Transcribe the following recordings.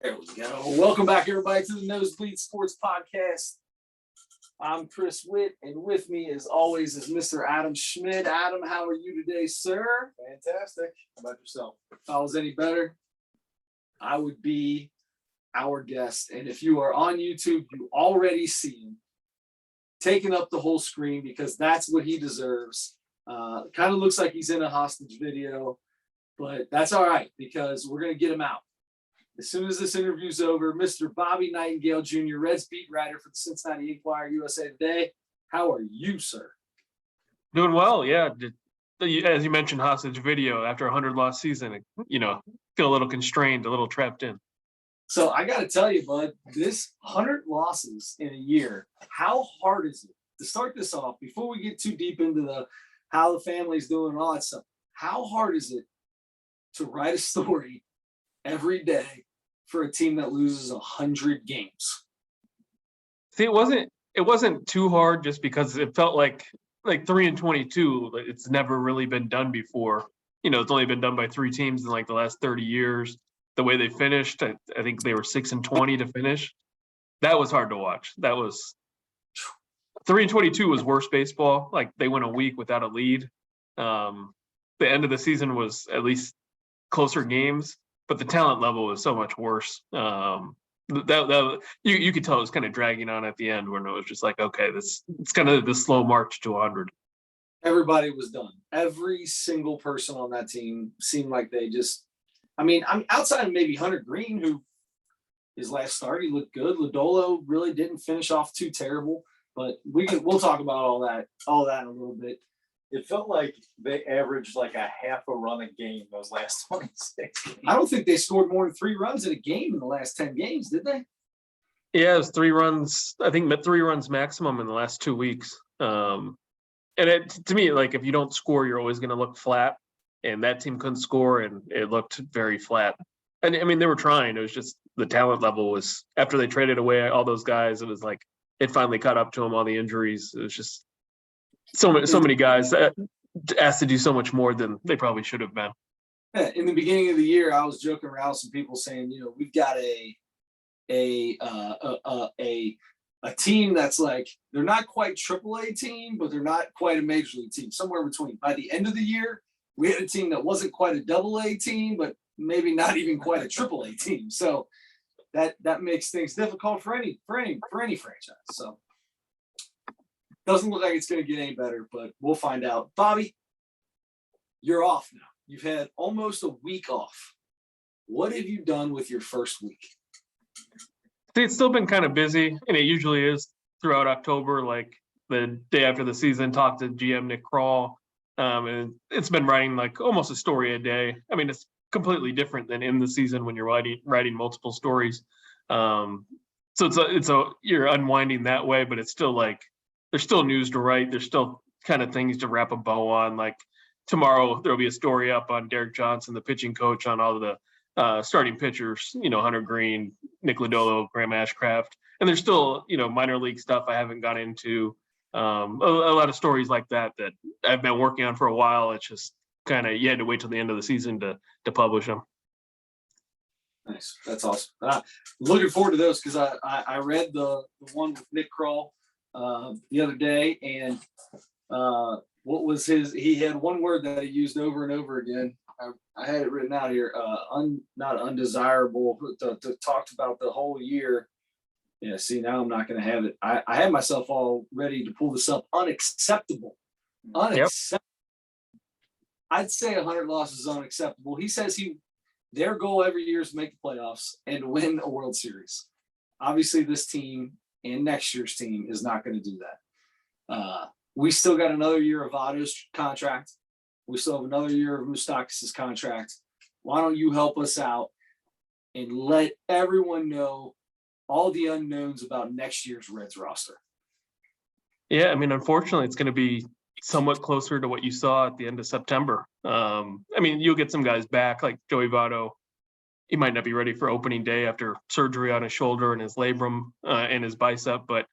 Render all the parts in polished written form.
There we go. Welcome back, everybody, to the Nosebleed Sports Podcast. I'm Chris Witt, and with me, as always, is Mr. Adam Schmidt. Adam, how are you today, sir? Fantastic. How about yourself? If I was any better, I would be our guest. And if you are on YouTube, you already see him taking up the whole screen because that's what he deserves. Kind of looks like he's in a hostage video, but that's all right because we're going to get him out. As soon as this interview's over, Mr. Bobby Nightengale Jr., Reds beat writer for the Cincinnati Enquirer USA Today. How are you, sir? Doing well, yeah. As you mentioned, hostage video after a 100-loss season, feel a little constrained, a little trapped in. So I got to tell you, bud, this 100 losses in a year, how hard is it to start this off before we get too deep into how the family's doing and all that stuff? How hard is it to write a story every day for a team that loses 100 games? See, it wasn't too hard just because it felt like 3-22. It's never really been done before. It's only been done by 3 teams in like the last 30 years. The way they finished, I think they were 6-20 to finish. That was hard to watch. That was 3-22 was worse baseball. Like they went a week without a lead. The end of the season was at least closer games, but the talent level was so much worse. That you could tell it was kind of dragging on at the end when it was just like, okay, it's kind of the slow march to 100. Everybody was done. Every single person on that team seemed like they just, I'm outside of maybe Hunter Green, who his last start, he looked good. Lodolo really didn't finish off too terrible, but we'll talk about all that in a little bit. It felt like they averaged like a half a run a game those last 26 games. I don't think they scored more than 3 runs in a game in the last 10 games, did they? Yeah, it was 3 runs. I think 3 runs maximum in the last 2 weeks. And to me, like if you don't score, you're always going to look flat. And that team couldn't score, and it looked very flat. And they were trying. It was just the talent level was, after they traded away all those guys, it was like it finally caught up to them, all the injuries. It was just so many guys asked to do so much more than they probably should have been. In the beginning of the year, I was joking around with some people saying, we've got a team that's like, they're not quite AAA team, but they're not quite a major league team, somewhere between. By the end of the year, we had a team that wasn't quite a AA team, but maybe not even quite a AAA team. So that makes things difficult for any franchise. So doesn't look like it's going to get any better, but we'll find out. Bobby, you're off now. You've had almost a week off. What have you done with your first week? See, it's still been kind of busy, and it usually is throughout October, like the day after the season, talked to GM Nick Kroll. And it's been writing like almost a story a day. It's completely different than in the season when you're writing multiple stories. So you're unwinding that way, but it's still like there's still news to write. There's still kind of things to wrap a bow on. Like tomorrow there'll be a story up on Derek Johnson, the pitching coach, on all of the starting pitchers. Hunter Green, Nick Lodolo, Graham Ashcraft, and there's still minor league stuff I haven't got into. A lot of stories like that I've been working on for a while. It's just kind of, you had to wait till the end of the season to publish them. Nice. That's awesome. Looking forward to those because I read the one with Nick Kroll the other day, and what was he had one word that he used over and over again. I had it written out here, not undesirable, but talked about the whole year. Yeah, see, now I'm not going to have it. I had myself all ready to pull this up. Unacceptable. Unacceptable. Yep. I'd say 100 losses is unacceptable. He says their goal every year is to make the playoffs and win a World Series. Obviously, this team and next year's team is not going to do that. We still got another year of Otto's contract. We still have another year of Moustakas' contract. Why don't you help us out and let everyone know all the unknowns about next year's Reds roster? Yeah, unfortunately, it's going to be somewhat closer to what you saw at the end of September. You'll get some guys back, like Joey Votto. He might not be ready for opening day after surgery on his shoulder and his labrum and his bicep, but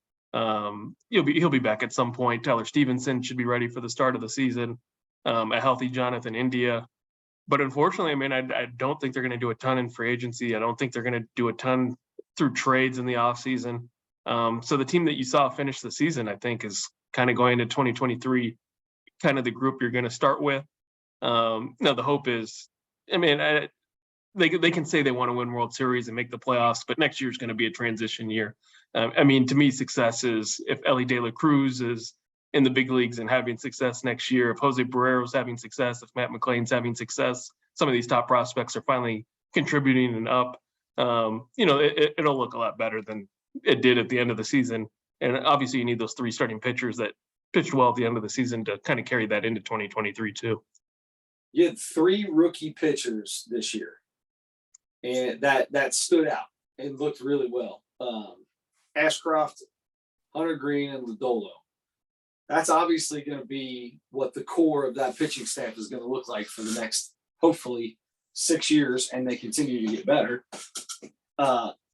he'll be back at some point. Tyler Stevenson should be ready for the start of the season. A healthy Jonathan India. But unfortunately, I mean, I don't think they're going to do a ton in free agency. I don't think they're going to do a ton through trades in the offseason. So the team that you saw finish the season, I think, is kind of going into 2023, kind of the group you're going to start with. Now the hope is, I mean, they can say they want to win World Series and make the playoffs, but next year is going to be a transition year. I mean, to me, success is if Ellie De La Cruz is in the big leagues and having success next year, if Jose Barrero's having success, if Matt McLean's having success, some of these top prospects are finally contributing and up. It'll look a lot better than it did at the end of the season. And obviously, you need those 3 starting pitchers that pitched well at the end of the season to kind of carry that into 2023 too. You had 3 rookie pitchers this year, and that stood out and looked really well. Ashcroft, Hunter Green, and Lodolo. That's obviously going to be what the core of that pitching staff is going to look like for the next, hopefully, 6 years, and they continue to get better.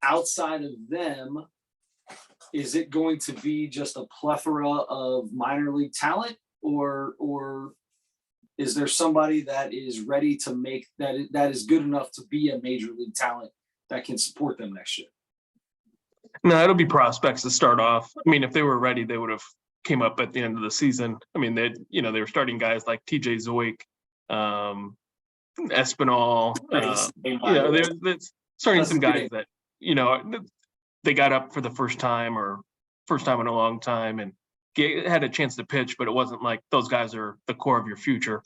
Outside of them, is it going to be just a plethora of minor league talent, or is there somebody that is ready to make that is good enough to be a major league talent that can support them next year? No, it'll be prospects to start off. I mean, if they were ready, they would have came up at the end of the season. I mean, they were starting guys like TJ Zoik, Espinal. They're starting some guys that, they got up for the first time in a long time and had a chance to pitch, but it wasn't like those guys are the core of your future.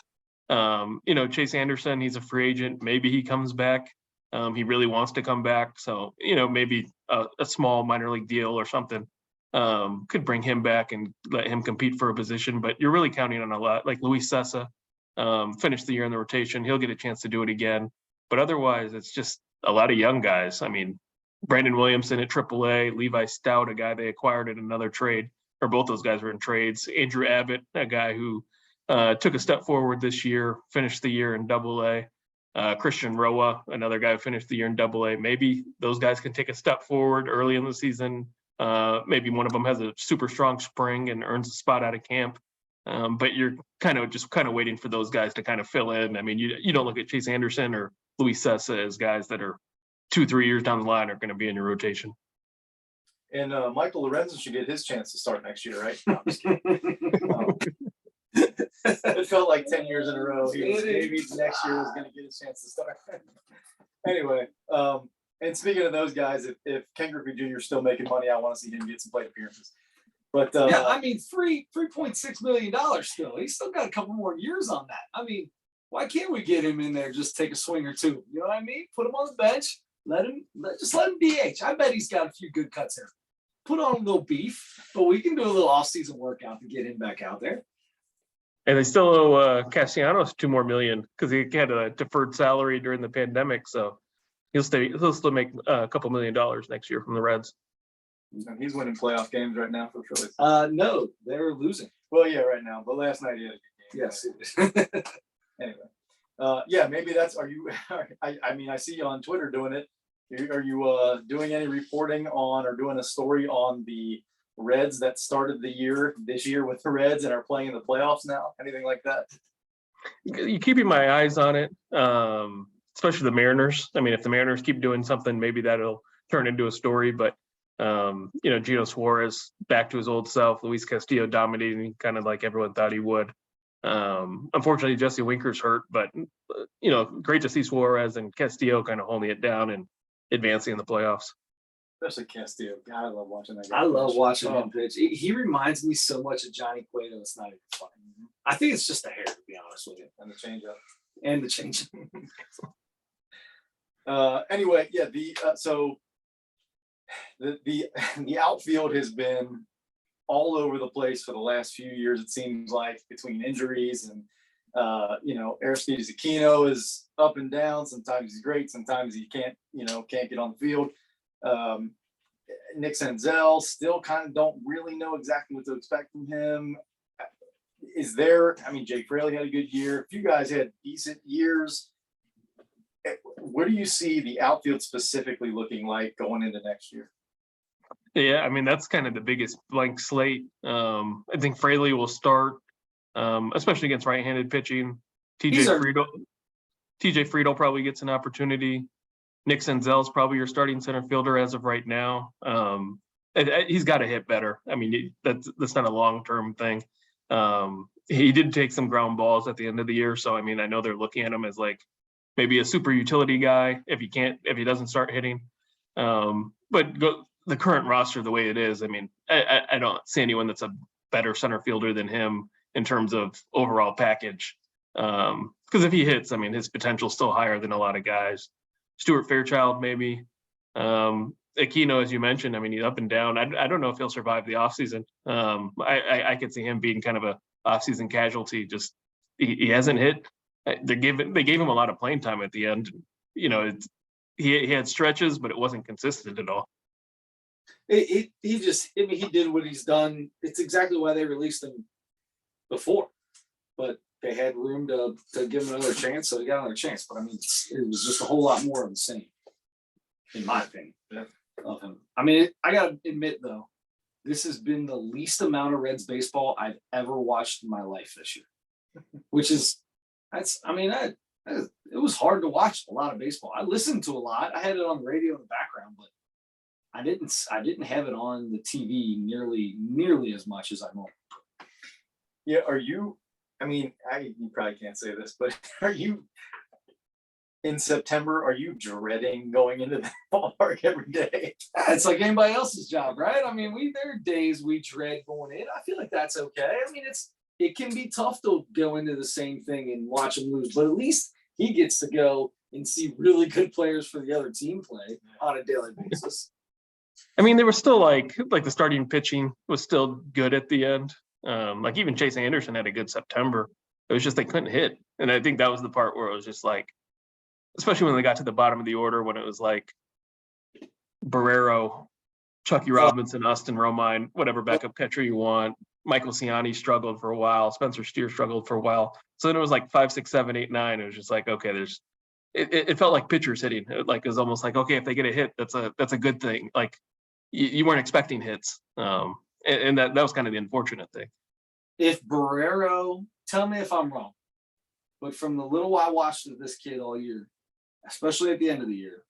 Chase Anderson, he's a free agent. Maybe he comes back. He really wants to come back. So, maybe a small minor league deal or something could bring him back and let him compete for a position. But you're really counting on a lot. Like Luis Sessa finished the year in the rotation. He'll get a chance to do it again. But otherwise, it's just a lot of young guys. I mean, Brandon Williamson at AAA, Levi Stout, a guy they acquired in another trade, or both those guys were in trades. Andrew Abbott, a guy who took a step forward this year, finished the year in AA. Christian Roa, another guy who finished the year in AA. Maybe those guys can take a step forward early in the season. Maybe one of them has a super strong spring and earns a spot out of camp. But you're kind of waiting for those guys to kind of fill in. I mean, you don't look at Chase Anderson or Luis Sessa as guys that are 2-3 years down the line are going to be in your rotation. And Michael Lorenzen should get his chance to start next year, right? No, I'm just kidding. It felt like 10 years in a row. Maybe next year was going to get a chance to start. Anyway, and speaking of those guys, if Ken Griffey Jr. is still making money, I want to see him get some plate appearances. But yeah, I mean, $3.6 million still. He's still got a couple more years on that. I mean, why can't we get him in there? Just take a swing or two. You know what I mean? Put him on the bench. Let him DH. I bet he's got a few good cuts there. Put on a little beef, but we can do a little off-season workout to get him back out there. And they still owe Castellanos $2 more million because he had a deferred salary during the pandemic. So he'll still make a couple $1 million next year from the Reds. And he's winning playoff games right now for Phillies. No, they're losing. Well, yeah, right now. But last night he had a good game. Yes. Anyway, yeah, maybe that's. Are you? I mean, I see you on Twitter doing it. Are you doing any reporting on or doing a story on the Reds that started the year this year with the Reds and are playing in the playoffs now? Anything like that? You keeping my eyes on it, especially the Mariners. I mean, if the Mariners keep doing something, maybe that'll turn into a story. But Gino Suarez back to his old self, Luis Castillo dominating kind of like everyone thought he would. Unfortunately, Jesse Winker's hurt, but great to see Suarez and Castillo kind of holding it down and advancing in the playoffs. Especially Castillo. God, I love watching that guy. I love watching him pitch. He reminds me so much of Johnny Cueto. It's not even funny. I think it's just the hair, to be honest with you. And the changeup. And the change. Anyway, yeah. So the outfield has been all over the place for the last few years. It seems like between injuries and Aristides Aquino is up and down. Sometimes he's great. Sometimes he can't get on the field. Nick Senzel still kind of don't really know exactly what to expect from him. Jake Fraley had a good year. A few guys had decent years. Where do you see the outfield specifically looking like going into next year? Yeah, I mean, that's kind of the biggest blank slate. I think Fraley will start, especially against right-handed pitching. TJ TJ Friedel probably gets an opportunity. Nick Senzel's probably your starting center fielder as of right now. He's got to hit better. I mean, that's not a long-term thing. He did take some ground balls at the end of the year. So, I mean, I know they're looking at him as like maybe a super utility guy if he doesn't start hitting. The current roster, the way it is, I mean, I don't see anyone that's a better center fielder than him in terms of overall package. Because if he hits, I mean, his potential's still higher than a lot of guys. Stuart Fairchild, maybe. Aquino, as you mentioned, I mean, he's up and down. I don't know if he'll survive the offseason. I could see him being kind of a offseason casualty. Just he hasn't hit. They gave him a lot of playing time at the end. You know, he had stretches, but it wasn't consistent at all. He did what he's done. It's exactly why they released him before, but they had room to give him another chance, so he got another chance. But I mean, it was just a whole lot more of the same, in my opinion, of him. I mean, I gotta admit though, this has been the least amount of Reds baseball I've ever watched in my life this year, which is it was hard to watch a lot of baseball. I listened to a lot. I had it on the radio in the background, but I didn't have it on the TV nearly as much as I normally. Yeah, you probably can't say this, but are you in September? Are you dreading going into the ballpark every day? It's like anybody else's job, right? I mean, there are days we dread going in. I feel like that's okay. I mean, it can be tough to go into the same thing and watch them lose, but at least he gets to go and see really good players for the other team play on a daily basis. I mean, there was still like the starting pitching was still good at the end. Like even Chase Anderson had a good September. It was just they couldn't hit. And I think that was the part where it was just like, especially when they got to the bottom of the order, when it was like Barrero, Chucky Robinson, Austin Romine, whatever backup catcher you want. Michael Ciani struggled for a while. Spencer Steer struggled for a while. So then it was like 5, 6, 7, 8, 9. It was just like, okay, it felt like pitchers hitting. It was almost like, okay, if they get a hit, that's a good thing. Like you weren't expecting hits. And that was kind of the unfortunate thing. If Barrero, tell me if I'm wrong, but from the little I watched of this kid all year, especially at the end of the year,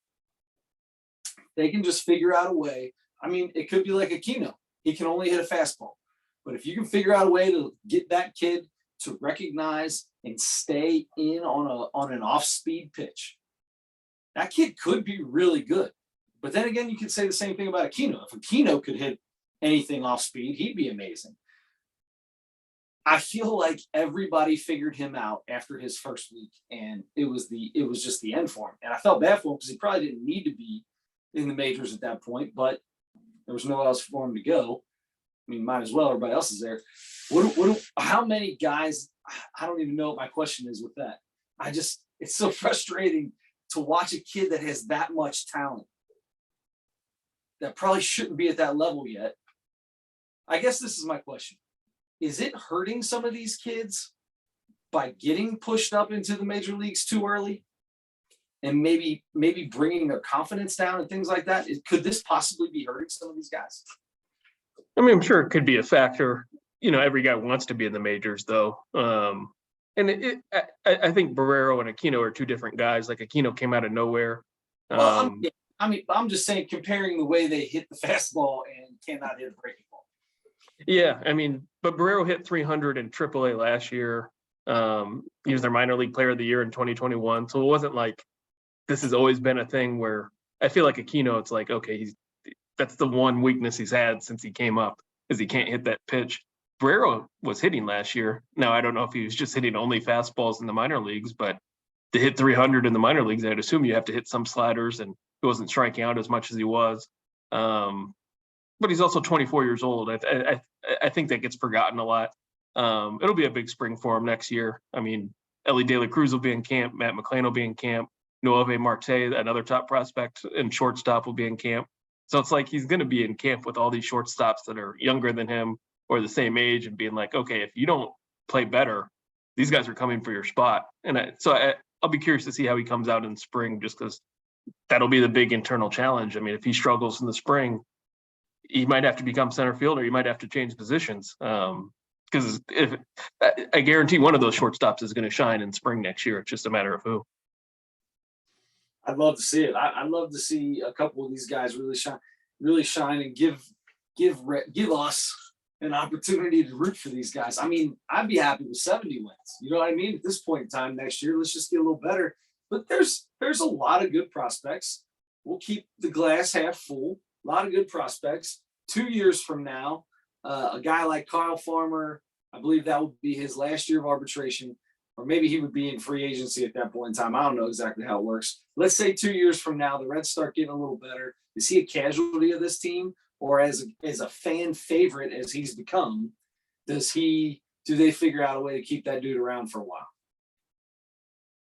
they can just figure out a way. I mean, it could be like Aquino. He can only hit a fastball. But if you can figure out a way to get that kid to recognize and stay in on an off-speed pitch, that kid could be really good. But then again, you could say the same thing about Aquino. If Aquino could hit anything off speed, he'd be amazing. I feel like everybody figured him out after his first week, and it was just the end for him. And I felt bad for him because he probably didn't need to be in the majors at that point, but there was nowhere else for him to go. I mean, might as well. Everybody else is there. How many guys? I don't even know what my question is with that. It's so frustrating to watch a kid that has that much talent that probably shouldn't be at that level yet. I guess this is my question. Is it hurting some of these kids by getting pushed up into the major leagues too early and maybe bringing their confidence down and things like that? Could this possibly be hurting some of these guys? I mean, I'm sure it could be a factor. You know, every guy wants to be in the majors, though. And I think Barrero and Aquino are two different guys. Like Aquino came out of nowhere. I'm just saying, comparing the way they hit the fastball and cannot hit a breaking ball. Yeah, I mean, but Barrero hit 300 in AAA last year. He was their minor league player of the year in 2021. So it wasn't like this has always been a thing where I feel like Aquino, it's like, okay, that's the one weakness he's had since he came up is he can't hit that pitch. Barrero was hitting last year. Now, I don't know if he was just hitting only fastballs in the minor leagues, but to hit 300 in the minor leagues, I'd assume you have to hit some sliders, and he wasn't striking out as much as he was. But he's also 24 years old. I think that gets forgotten a lot. It'll be a big spring for him next year. I mean, Ellie De La Cruz will be in camp. Matt McClain will be in camp. Noave Marte, another top prospect and shortstop, will be in camp. So it's like he's going to be in camp with all these shortstops that are younger than him or the same age and being like, okay, if you don't play better, these guys are coming for your spot. And I'll be curious to see how he comes out in spring, just because that'll be the big internal challenge. I mean, if he struggles in the spring, he might have to become center fielder. He might have to change positions. Because if I guarantee one of those shortstops is going to shine in spring next year, it's just a matter of who. I'd love to see it. I'd love to see a couple of these guys really shine, and give us an opportunity to root for these guys. I mean, I'd be happy with 70 wins. You know what I mean? At this point in time next year, let's just get a little better. But there's a lot of good prospects. We'll keep the glass half full. A lot of good prospects. 2 years from now, a guy like Kyle Farmer, I believe that would be his last year of arbitration, or maybe he would be in free agency at that point in time. I don't know exactly how it works. Let's say 2 years from now, the Reds start getting a little better. Is he a casualty of this team, or as a fan favorite as he's become? Do they figure out a way to keep that dude around for a while?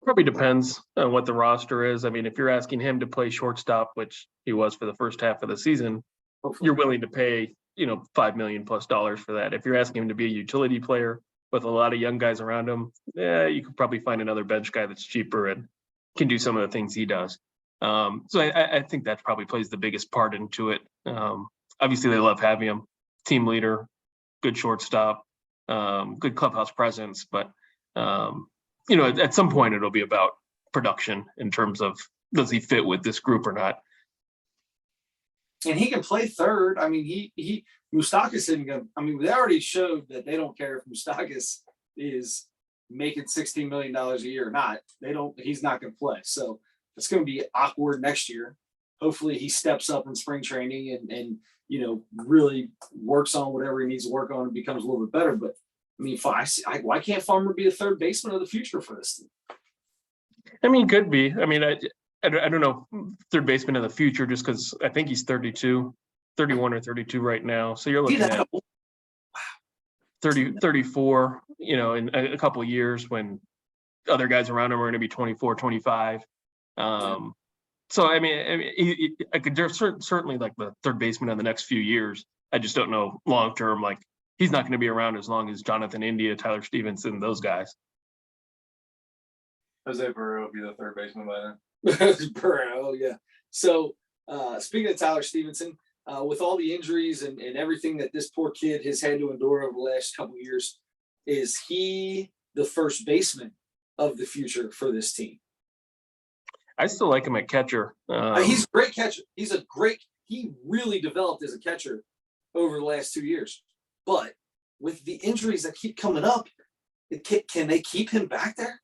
Probably depends on what the roster is. I mean, if you're asking him to play shortstop, which he was for the first half of the season, Hopefully. you're willing to pay, $5 million plus for that. If you're asking him to be a utility player with a lot of young guys around him, you could probably find another bench guy that's cheaper and can do some of the things he does. So I think that probably plays the biggest part into it. Obviously, they love having him, team leader, good shortstop, good clubhouse presence, but at some point it'll be about production in terms of does he fit with this group or not. And he can play third. I mean, Moustakas isn't going to, I mean, they already showed that they don't care if Moustakas is making $16 million a year or not. He's not going to play. So it's going to be awkward next year. Hopefully he steps up in spring training and really works on whatever he needs to work on and becomes a little bit better. But I mean, why can't Farmer be a third baseman of the future for this team? I mean, could be. I mean, I don't know, third baseman of the future, just because I think he's 31 or 32 right now. So you're looking at 34, in a couple of years when other guys around him are going to be 24, 25. So, I mean, I could certainly like the third baseman in the next few years. I just don't know long term. Like, he's not going to be around as long as Jonathan India, Tyler Stevenson, those guys. Jose Burrow will be the third baseman by then. Burrow, yeah. So, speaking of Tyler Stevenson, with all the injuries and everything that this poor kid has had to endure over the last couple of years, is he the first baseman of the future for this team? I still like him at catcher. He's a great catcher. He really developed as a catcher over the last 2 years. But with the injuries that keep coming up, can they keep him back there?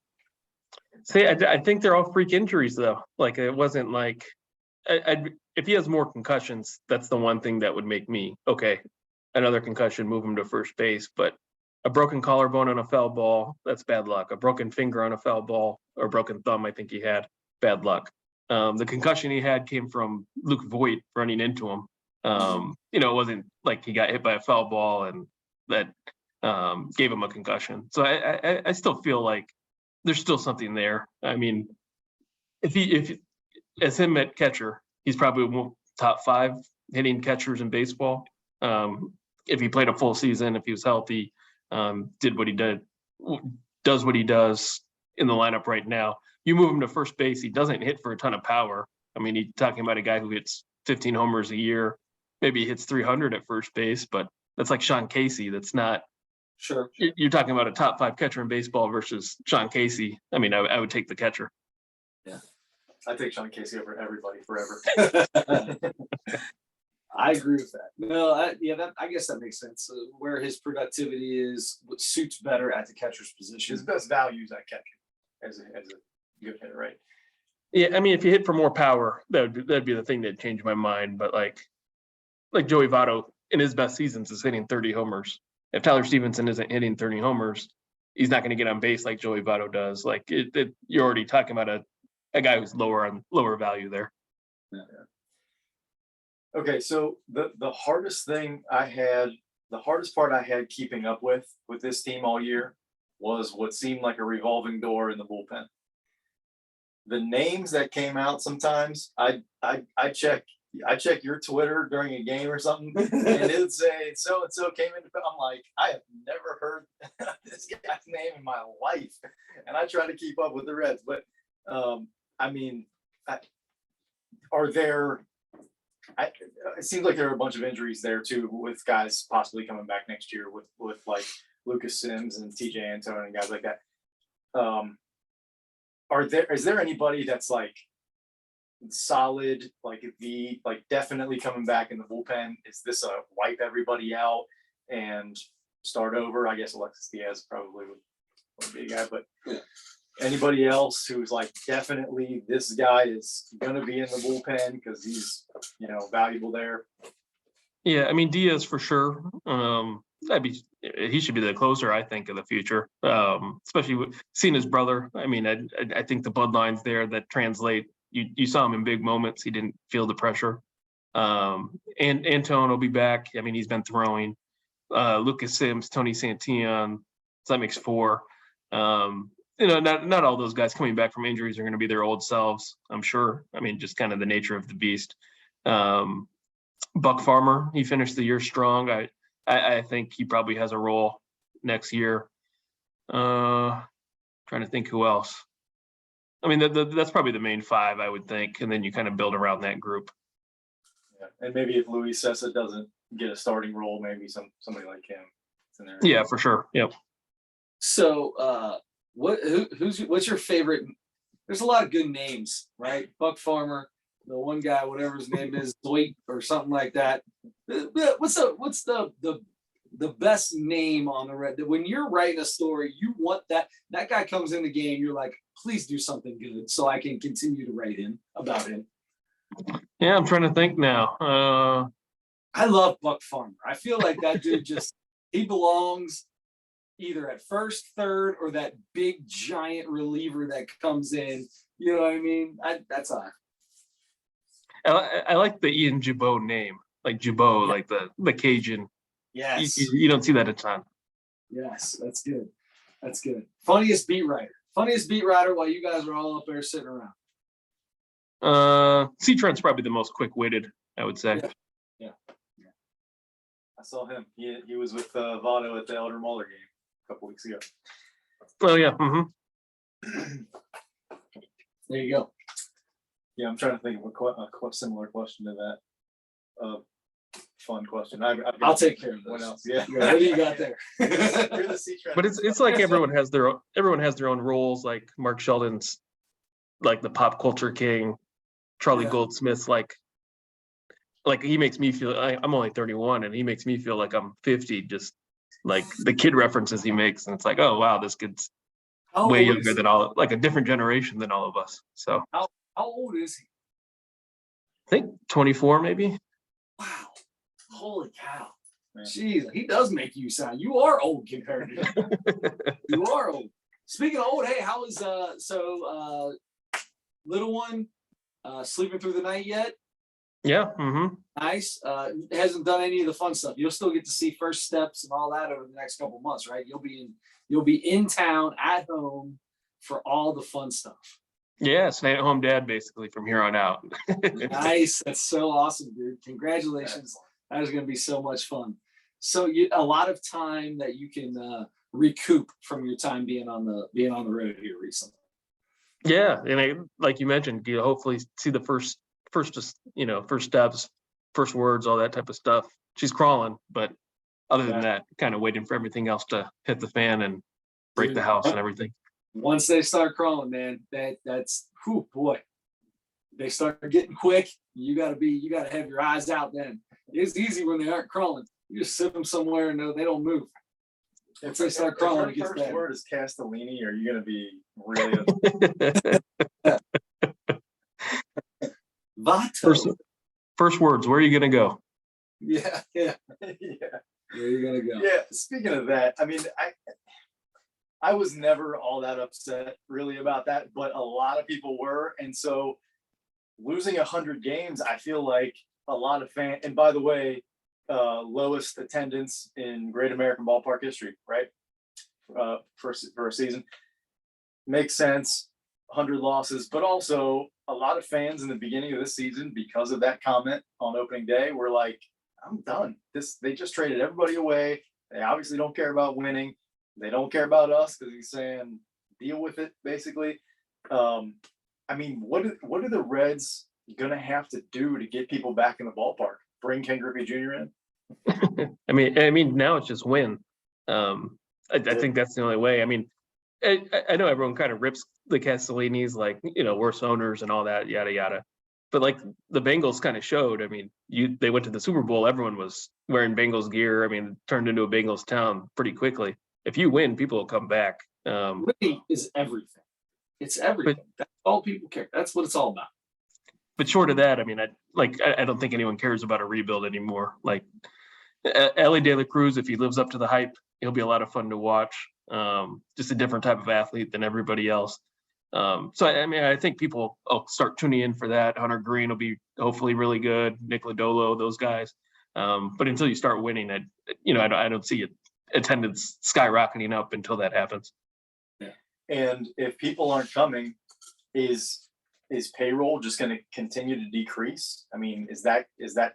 See, I think they're all freak injuries, though. Like, it wasn't like if he has more concussions, that's the one thing that would make me, okay, another concussion, move him to first base. But a broken collarbone on a foul ball, that's bad luck. A broken finger on a foul ball, or broken thumb, I think he had, bad luck. The concussion he had came from Luke Voigt running into him. It wasn't like he got hit by a foul ball and that gave him a concussion. So I still feel like there's still something there. I mean, if as him at catcher, he's probably top 5 hitting catchers in baseball. If he played a full season, if he was healthy, did what he did, does what he does in the lineup right now. You move him to first base, he doesn't hit for a ton of power. I mean, he's talking about a guy who hits 15 homers a year. Maybe he hits 300 at first base, but that's like Sean Casey. That's not. Sure. You're talking about a top 5 catcher in baseball versus Sean Casey. I mean, I would take the catcher. Yeah. I take Sean Casey over everybody forever. I agree with that. No, I guess that makes sense. Where his productivity is, what suits better at the catcher's position. His best value is at catcher as a good hitter, right? Yeah, I mean, if you hit for more power, that'd be the thing that changed my mind. But like Joey Votto in his best seasons is hitting 30 homers. If Tyler Stevenson isn't hitting 30 homers, he's not going to get on base like Joey Votto does. Like you're already talking about a guy who's lower value there. Yeah. Okay, so the hardest part I had keeping up with this team all year was what seemed like a revolving door in the bullpen. The names that came out sometimes, I check your Twitter during a game or something, and it would say so and so came in. I'm like, I have never heard this guy's name in my life, and I try to keep up with the Reds. But I mean, are there? It seems like there are a bunch of injuries there too, with guys possibly coming back next year with like Lucas Sims and TJ Antone and guys like that. Is there anybody that's like solid, like definitely coming back in the bullpen? Is this a wipe everybody out and start over? I guess Alexis Diaz probably would be a guy, but anybody else who's like, definitely this guy is gonna be in the bullpen because he's, valuable there. Yeah, I mean Diaz for sure. He should be the closer, I think, of the future. Especially seeing his brother. I mean, I think the bloodlines there that translate. You saw him in big moments. He didn't feel the pressure. And Antone will be back. I mean, he's been throwing. Lucas Sims, Tony Santillan, so that makes 4. Not all those guys coming back from injuries are going to be their old selves, I'm sure. I mean, just kind of the nature of the beast. Buck Farmer, he finished the year strong. I think he probably has a role next year. Trying to think who else. I mean, that's probably the main 5, I would think, and then you kind of build around that group. Yeah, and maybe if Luis Sessa doesn't get a starting role, maybe somebody like him is in there. Yeah, for sure. Yep. So, what's your favorite? There's a lot of good names, right? Buck Farmer, the one guy, whatever his name is, Zoit or something like that. What's the best name on the red? When you're writing a story, you want that guy comes in the game. You're like, please do something good so I can continue to write about him. Yeah, I'm trying to think now. I love Buck Farmer. I feel like that dude he belongs either at first, third, or that big giant reliever that comes in. You know what I mean? That's I like the Ian Gibaut name, like Gibaut, like the Cajun. Yes. You don't see that a ton. Yes, that's good. That's good. Funniest beat writer while you guys are all up there sitting around. C-Trent's probably the most quick-witted, I would say. Yeah. I saw him. He was with Votto at the Elder Muller game a couple weeks ago. Oh yeah. Mm-hmm. There you go. Yeah, I'm trying to think of a similar question to that. Fun question. I'll take care of this. What else? Yeah. What do you got there? You're the C-Trent. But it's like everyone has their own roles. Like Mark Sheldon's like the pop culture king. Charlie Goldsmith's like he makes me feel. I'm only 31, and he makes me feel like I'm 50. Just like the kid references he makes, and it's like, oh wow, this kid's way younger than like a different generation than all of us. So how old is he? I think 24 maybe. Wow. Holy cow. Jeez, he does make you sound. You are old compared to him. You are old. Speaking of old, hey, how is little one sleeping through the night yet? Yeah. Mm-hmm. Nice. Hasn't done any of the fun stuff. You'll still get to see first steps and all that over the next couple months, right? You'll be in town at home for all the fun stuff. Yeah, stay-at-home dad basically from here on out. Nice. That's so awesome, dude. Congratulations. That is going to be so much fun. So a lot of time that you can recoup from your time being on the road here recently. Yeah, and like you mentioned, you hopefully see the first steps, first words, all that type of stuff. She's crawling, but other than that, kind of waiting for everything else to hit the fan and break the house and everything. Once they start crawling, man, that's whew, boy. They start getting quick. You gotta have your eyes out then. It's easy when they aren't crawling. You just sit them somewhere and they don't move. Once they start crawling, it gets bad. First word is Castellini. Are you gonna be really? First words. Where are you gonna go? Yeah. Where are you gonna go? Yeah. Speaking of that, I mean, I was never all that upset really about that, but a lot of people were, and so losing 100 games, I feel like a lot of fans. And by the way, lowest attendance in Great American Ballpark history, right? For a season, makes sense. 100 losses, but also a lot of fans in the beginning of this season, because of that comment on opening day, were like, "I'm done. They just traded everybody away. They obviously don't care about winning. They don't care about us," because he's saying, "Deal with it," basically. I mean, what are the Reds gonna have to do to get people back in the ballpark? Bring Ken Griffey Jr. in? I mean, now it's just win. I think that's the only way. I mean, I know everyone kind of rips the Castellinis, like, worse owners and all that, yada yada. But like the Bengals kind of showed, I mean, they went to the Super Bowl, everyone was wearing Bengals gear. I mean, it turned into a Bengals town pretty quickly. If you win, people will come back. Winning is everything. It's everything. That's all people care. That's what it's all about. But short of that, I mean, I don't think anyone cares about a rebuild anymore. Like Ellie De La Cruz, if he lives up to the hype, he'll be a lot of fun to watch. Just a different type of athlete than everybody else. So I mean, I think people will start tuning in for that. Hunter Green will be hopefully really good. Nick Lodolo, those guys. But until you start winning, I don't see attendance skyrocketing up until that happens. Yeah. And if people aren't coming, is payroll just going to continue to decrease? I mean, is that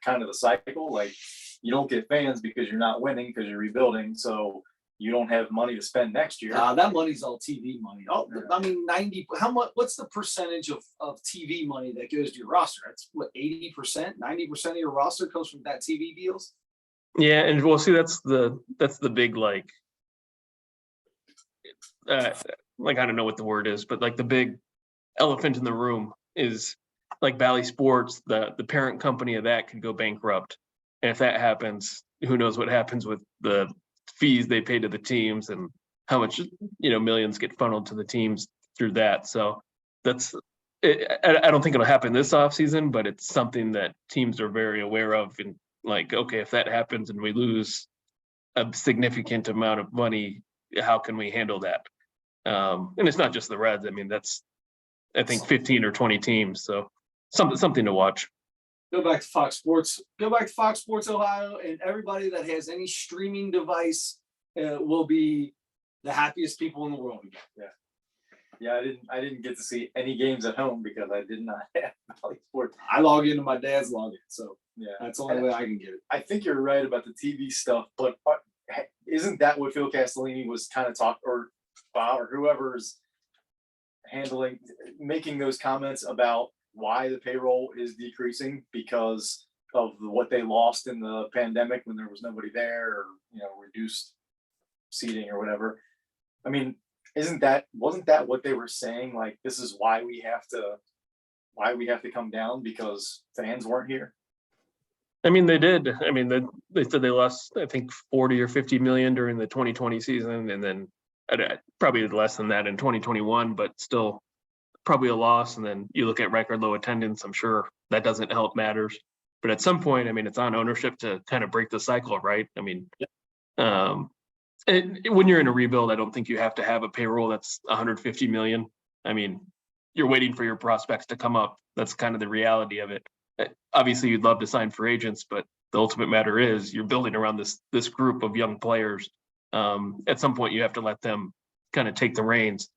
kind of the cycle? Like, you don't get fans because you're not winning because you're rebuilding, so you don't have money to spend next year. That money's all TV money. I mean, 90. How much? What's the percentage of TV money that goes to your roster? That's what, 80%, 90% of your roster comes from that TV deals. Yeah, and we'll see. That's the big like I don't know what the word is, but like the big elephant in the room is like Bally Sports. The parent company of that could go bankrupt, and if that happens, who knows what happens with the fees they pay to the teams and how much millions get funneled to the teams through that. So that's it. I don't think it'll happen this offseason, but it's something that teams are very aware of. And like, okay, if that happens and we lose a significant amount of money, how can we handle that? And it's not just the Reds. I mean, that's I think 15 or 20 teams. So something to watch. Go back to Fox Sports. Go back to Fox Sports Ohio, and everybody that has any streaming device will be the happiest people in the world again. Yeah, I didn't get to see any games at home because I did not have Bally Sports. I log into my dad's login, so Yeah, that's the only way I can get it. I think you're right about the TV stuff, but isn't that what Phil Castellini was kind of or whoever's making those comments about why the payroll is decreasing because of what they lost in the pandemic when there was nobody there, or reduced seating or whatever? I mean, wasn't that what they were saying? Like, this is why we have to come down because fans weren't here. I mean, they did. I mean, they said they lost, I think, 40 or 50 million during the 2020 season, and then probably less than that in 2021, but still probably a loss. And then you look at record low attendance, I'm sure that doesn't help matters. But at some point, I mean, it's on ownership to kind of break the cycle, right? I mean, when you're in a rebuild, I don't think you have to have a payroll that's 150 million. I mean, you're waiting for your prospects to come up. That's kind of the reality of it. Obviously, you'd love to sign free agents, but the ultimate matter is you're building around this group of young players. At some point, you have to let them kind of take the reins.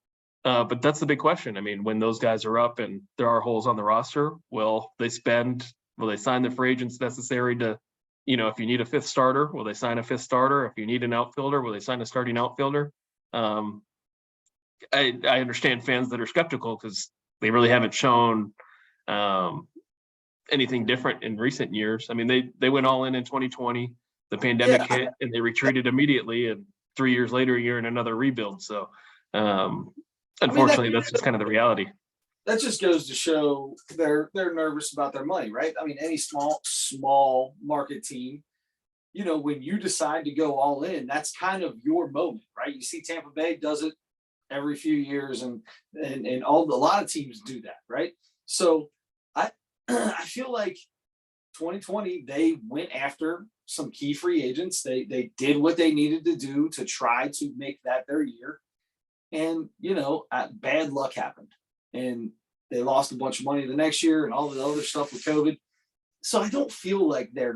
But that's the big question. I mean, when those guys are up and there are holes on the roster, will they sign the free agents necessary to, if you need a fifth starter, will they sign a fifth starter? If you need an outfielder, will they sign a starting outfielder? I understand fans that are skeptical because they really haven't shown anything different in recent years. I mean, they went all in 2020. The pandemic hit and they retreated immediately, and 3 years later, you're in another rebuild. So unfortunately, that's just kind of the reality. That just goes to show they're nervous about their money, right? I mean, any small market team, when you decide to go all in, that's kind of your moment, right? You see Tampa Bay does it every few years, and a lot of teams do that, right? So I feel like 2020 they went after some key free agents. They did what they needed to do to try to make that their year, and bad luck happened, and they lost a bunch of money the next year, and all the other stuff with COVID. So I don't feel like I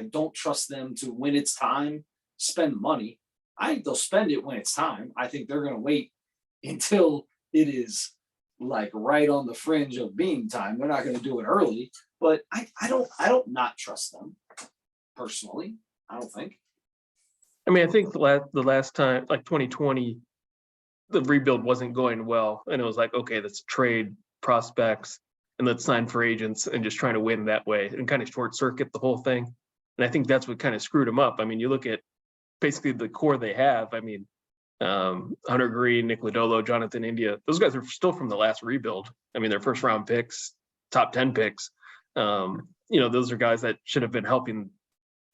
don't trust them to, when it's time, spend money. I think they'll spend it when it's time. I think they're going to wait until it is like right on the fringe of being time. They're not going to do it early, but I don't not trust them personally. I don't think. I mean, I think the last time, like 2020, the rebuild wasn't going well, and it was like, okay, let's trade prospects and let's sign free agents and just trying to win that way and kind of short circuit the whole thing. And I think that's what kind of screwed them up. I mean, you look at basically the core they have. I mean, Hunter Green, Nick Lodolo, Jonathan India, those guys are still from the last rebuild. I mean, they're first round picks, top 10 picks. Those are guys that should have been helping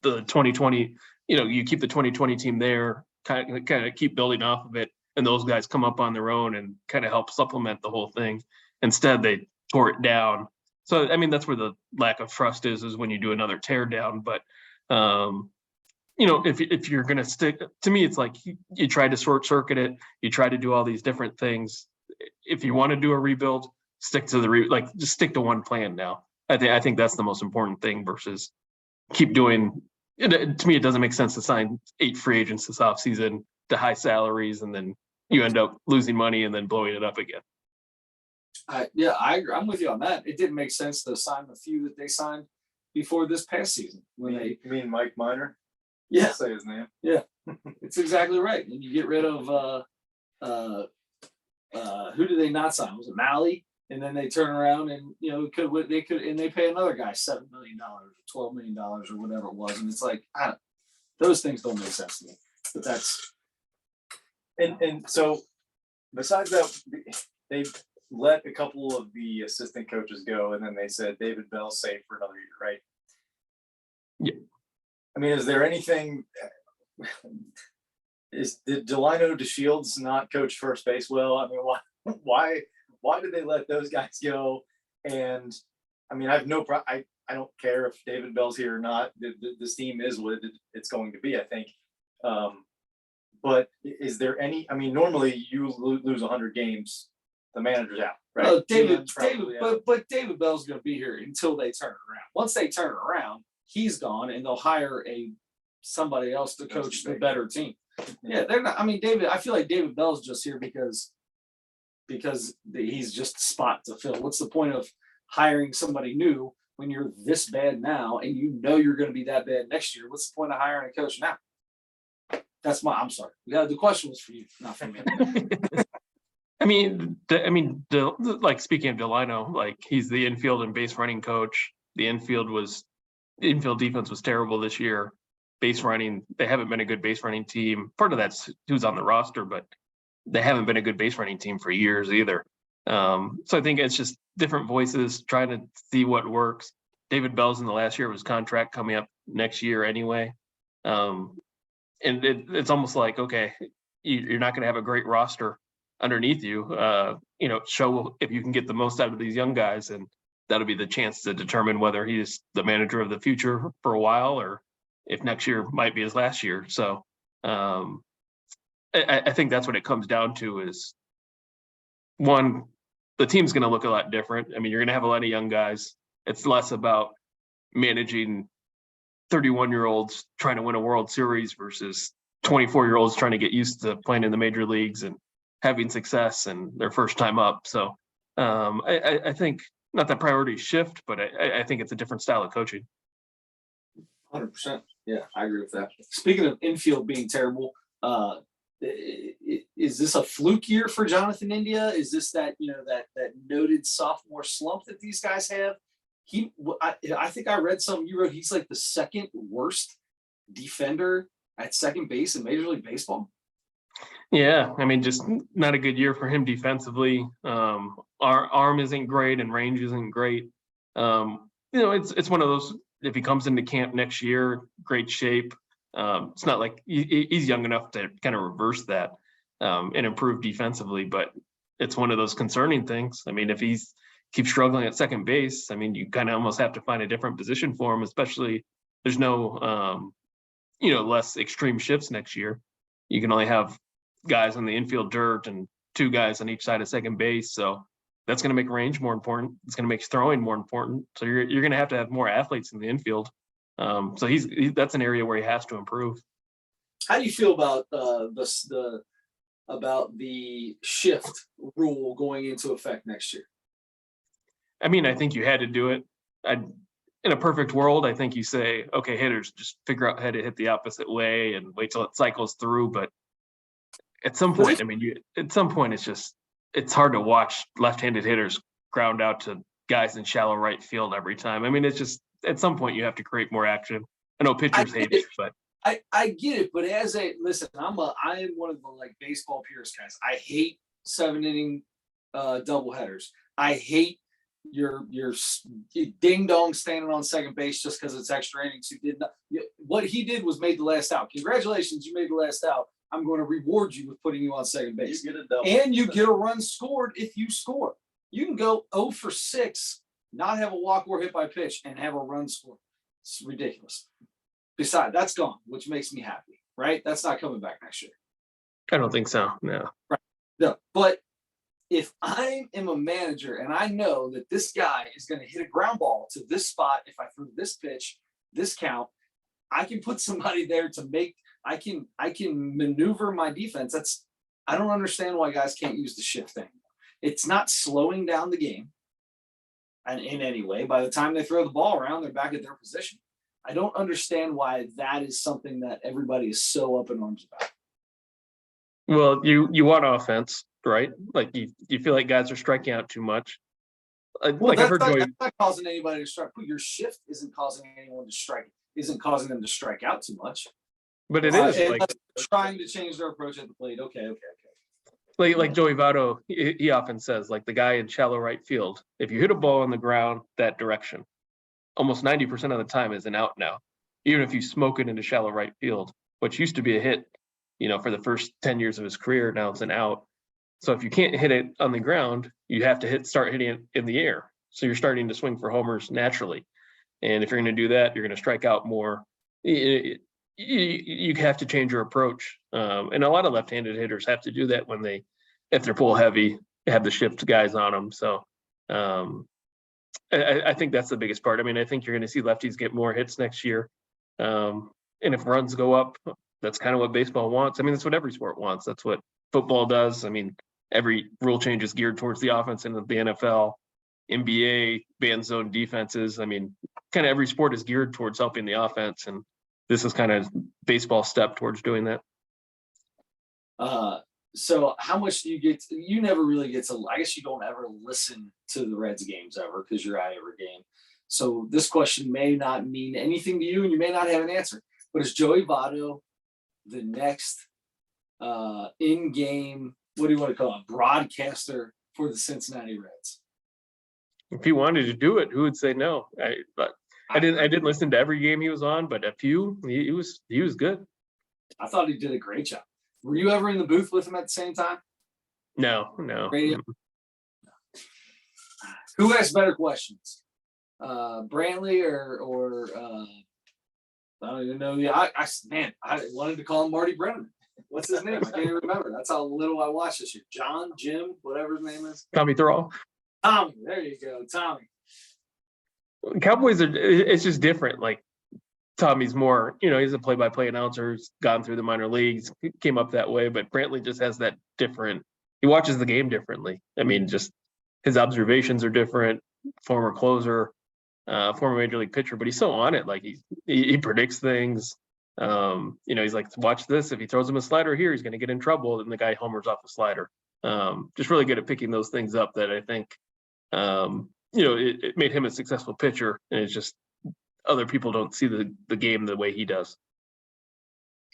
the 2020, you keep the 2020 team there, kind of keep building off of it. And those guys come up on their own and kind of help supplement the whole thing. Instead, they tore it down. So, I mean, that's where the lack of trust is when you do another tear down. But, if you're going to stick, to me, it's like you try to short circuit it. You try to do all these different things. If you want to do a rebuild, stick to just stick to one plan now. I think that's the most important thing versus keep doing it. To me, it doesn't make sense to sign 8 free agents this offseason to high salaries, and then you end up losing money and then blowing it up again. I agree. I'm with you on that. It didn't make sense to sign the few that they signed before this past season. You mean Mike Minor? Yeah, I'll say his name. Yeah, it's exactly right. And you get rid of who did they not sign? Was it Malley? And then they turn around and they pay another guy $7 million or $12 million or whatever it was, and it's like those things don't make sense to me. But that's and so besides that, they let a couple of the assistant coaches go, and then they said David Bell's safe for another year, right? Yeah. I mean, is there anything? Did Delino DeShields not coach first base well? I mean, why did they let those guys go? And I mean, I have no problem. I don't care if David Bell's here or not. This team is what it's going to be, I think. But is there any? I mean, normally you lose 100 games, the manager's out, right? Oh, David, but David Bell's going to be here until they turn it around. Once they turn it around, he's gone, and they'll hire somebody else to coach the better team. Yeah, they're not. I mean, I feel like David Bell's just here because he's just a spot to fill. What's the point of hiring somebody new when you're this bad now and you're going to be that bad next year? What's the point of hiring a coach now? I'm sorry. The question was for you, not for me. Like speaking of Delino, like he's the infield and base running coach. The infield defense was terrible this year. Base running, they haven't been a good base running team. Part of that's who's on the roster, but they haven't been a good base running team for years either. So I think it's just different voices trying to see what works. David Bell's in the last year of his contract coming up next year anyway. And it's almost like, okay, you're not going to have a great roster underneath you. Show if you can get the most out of these young guys, and that'll be the chance to determine whether he's the manager of the future for a while or if next year might be his last year. So I think that's what it comes down to is, one, the team's going to look a lot different. I mean, you're going to have a lot of young guys. It's less about managing 31-year-olds trying to win a World Series versus 24-year-olds trying to get used to playing in the major leagues and having success and their first time up. So I think not that priorities shift, but I think it's a different style of coaching. 100%. Yeah, I agree with that. Speaking of infield being terrible, is this a fluke year for Jonathan India? Is this that noted sophomore slump that these guys have? I think I read something you wrote. He's like the second worst defender at second base in Major League Baseball. Yeah, I mean, just not a good year for him defensively. Our arm isn't great and range isn't great. It's one of those. If he comes into camp next year, great shape. It's not like he's young enough to kind of reverse that and improve defensively, but it's one of those concerning things. I mean, if he's keeps struggling at second base, I mean, you kind of almost have to find a different position for him, especially there's no, less extreme shifts next year. You can only have guys on the infield dirt and 2 guys on each side of second base. So that's going to make range more important. It's going to make throwing more important. So you're going to have more athletes in the infield. So that's an area where he has to improve. How do you feel about the shift rule going into effect next year? I mean, I think you had to do it. In a perfect world, I think you say, okay, hitters, just figure out how to hit the opposite way and wait till it cycles through. But at some point, it's hard to watch left-handed hitters ground out to guys in shallow right field every time. I mean, it's just at some point you have to create more action. I know pitchers hate it, but I get it, but I am one of the like baseball purist guys. I hate 7 inning double headers. I hate your ding dong standing on second base just because it's extra innings. Who did not? What he did was made the last out. Congratulations, you made the last out. I'm going to reward you with putting you on second base. You get a double. And you get a run scored if you score. You can go 0 for 6, not have a walk or hit by pitch, and have a run scored. It's ridiculous. Besides, that's gone, which makes me happy, right? That's not coming back next year. I don't think so. No. Right. No, but if I am a manager and I know that this guy is going to hit a ground ball to this spot, if I throw this pitch, this count, I can put somebody there to make. I can maneuver my defense. I don't understand why guys can't use the shift thing. It's not slowing down the game, and in any way. By the time they throw the ball around, they're back at their position. I don't understand why that is something that everybody is so up in arms about. Well, you want offense, right? Like you feel like guys are striking out too much. Well, that's not causing anybody to strike. Your shift isn't causing anyone to strike. Isn't causing them to strike out too much. But it is like trying to change their approach at the plate. Okay. Like Joey Votto, he often says, like the guy in shallow right field, if you hit a ball on the ground that direction, almost 90% of the time is an out now. Even if you smoke it into shallow right field, which used to be a hit, for the first 10 years of his career, now it's an out. So if you can't hit it on the ground, you have to start hitting it in the air. So you're starting to swing for homers naturally. And if you're going to do that, you're going to strike out more. You have to change your approach. And a lot of left-handed hitters have to do that if they're pull heavy, have the shift guys on them. So I think that's the biggest part. I mean, I think you're going to see lefties get more hits next year. And if runs go up, that's kind of what baseball wants. I mean, that's what every sport wants. That's what football does. I mean, every rule change is geared towards the offense in the NFL, NBA, band zone defenses. I mean, kind of every sport is geared towards helping the offense. And this is kind of baseball step towards doing that. So how much do you get? You never really get to, I guess you don't ever listen to the Reds games ever because you're at every game. So this question may not mean anything to you and you may not have an answer, but is Joey Votto the next in-game, what do you want to call it, broadcaster for the Cincinnati Reds? If he wanted to do it, who would say no? I didn't listen to every game he was on, but a few, he was good. I thought he did a great job. Were you ever in the booth with him at the same time? No. Radio? Who asked better questions? Brantley or I don't even know. Yeah, I wanted to call him Marty Brennan. What's his name? I can't even remember. That's how little I watched this year. Jim, whatever his name is. Tommy Thrall. Tommy, there you go, Tommy. Cowboys it's just different. Like Tommy's more, he's a play-by-play announcer. He's gone through the minor leagues, came up that way, but Brantley just has that different, he watches the game differently. I mean, just his observations are different. Former closer, former major league pitcher, but he's so on it. Like he predicts things. He's like, watch this. If he throws him a slider here, he's going to get in trouble. And the guy homers off the slider. Just really good at picking those things up that I think, it made him a successful pitcher. And it's just other people don't see the game the way he does.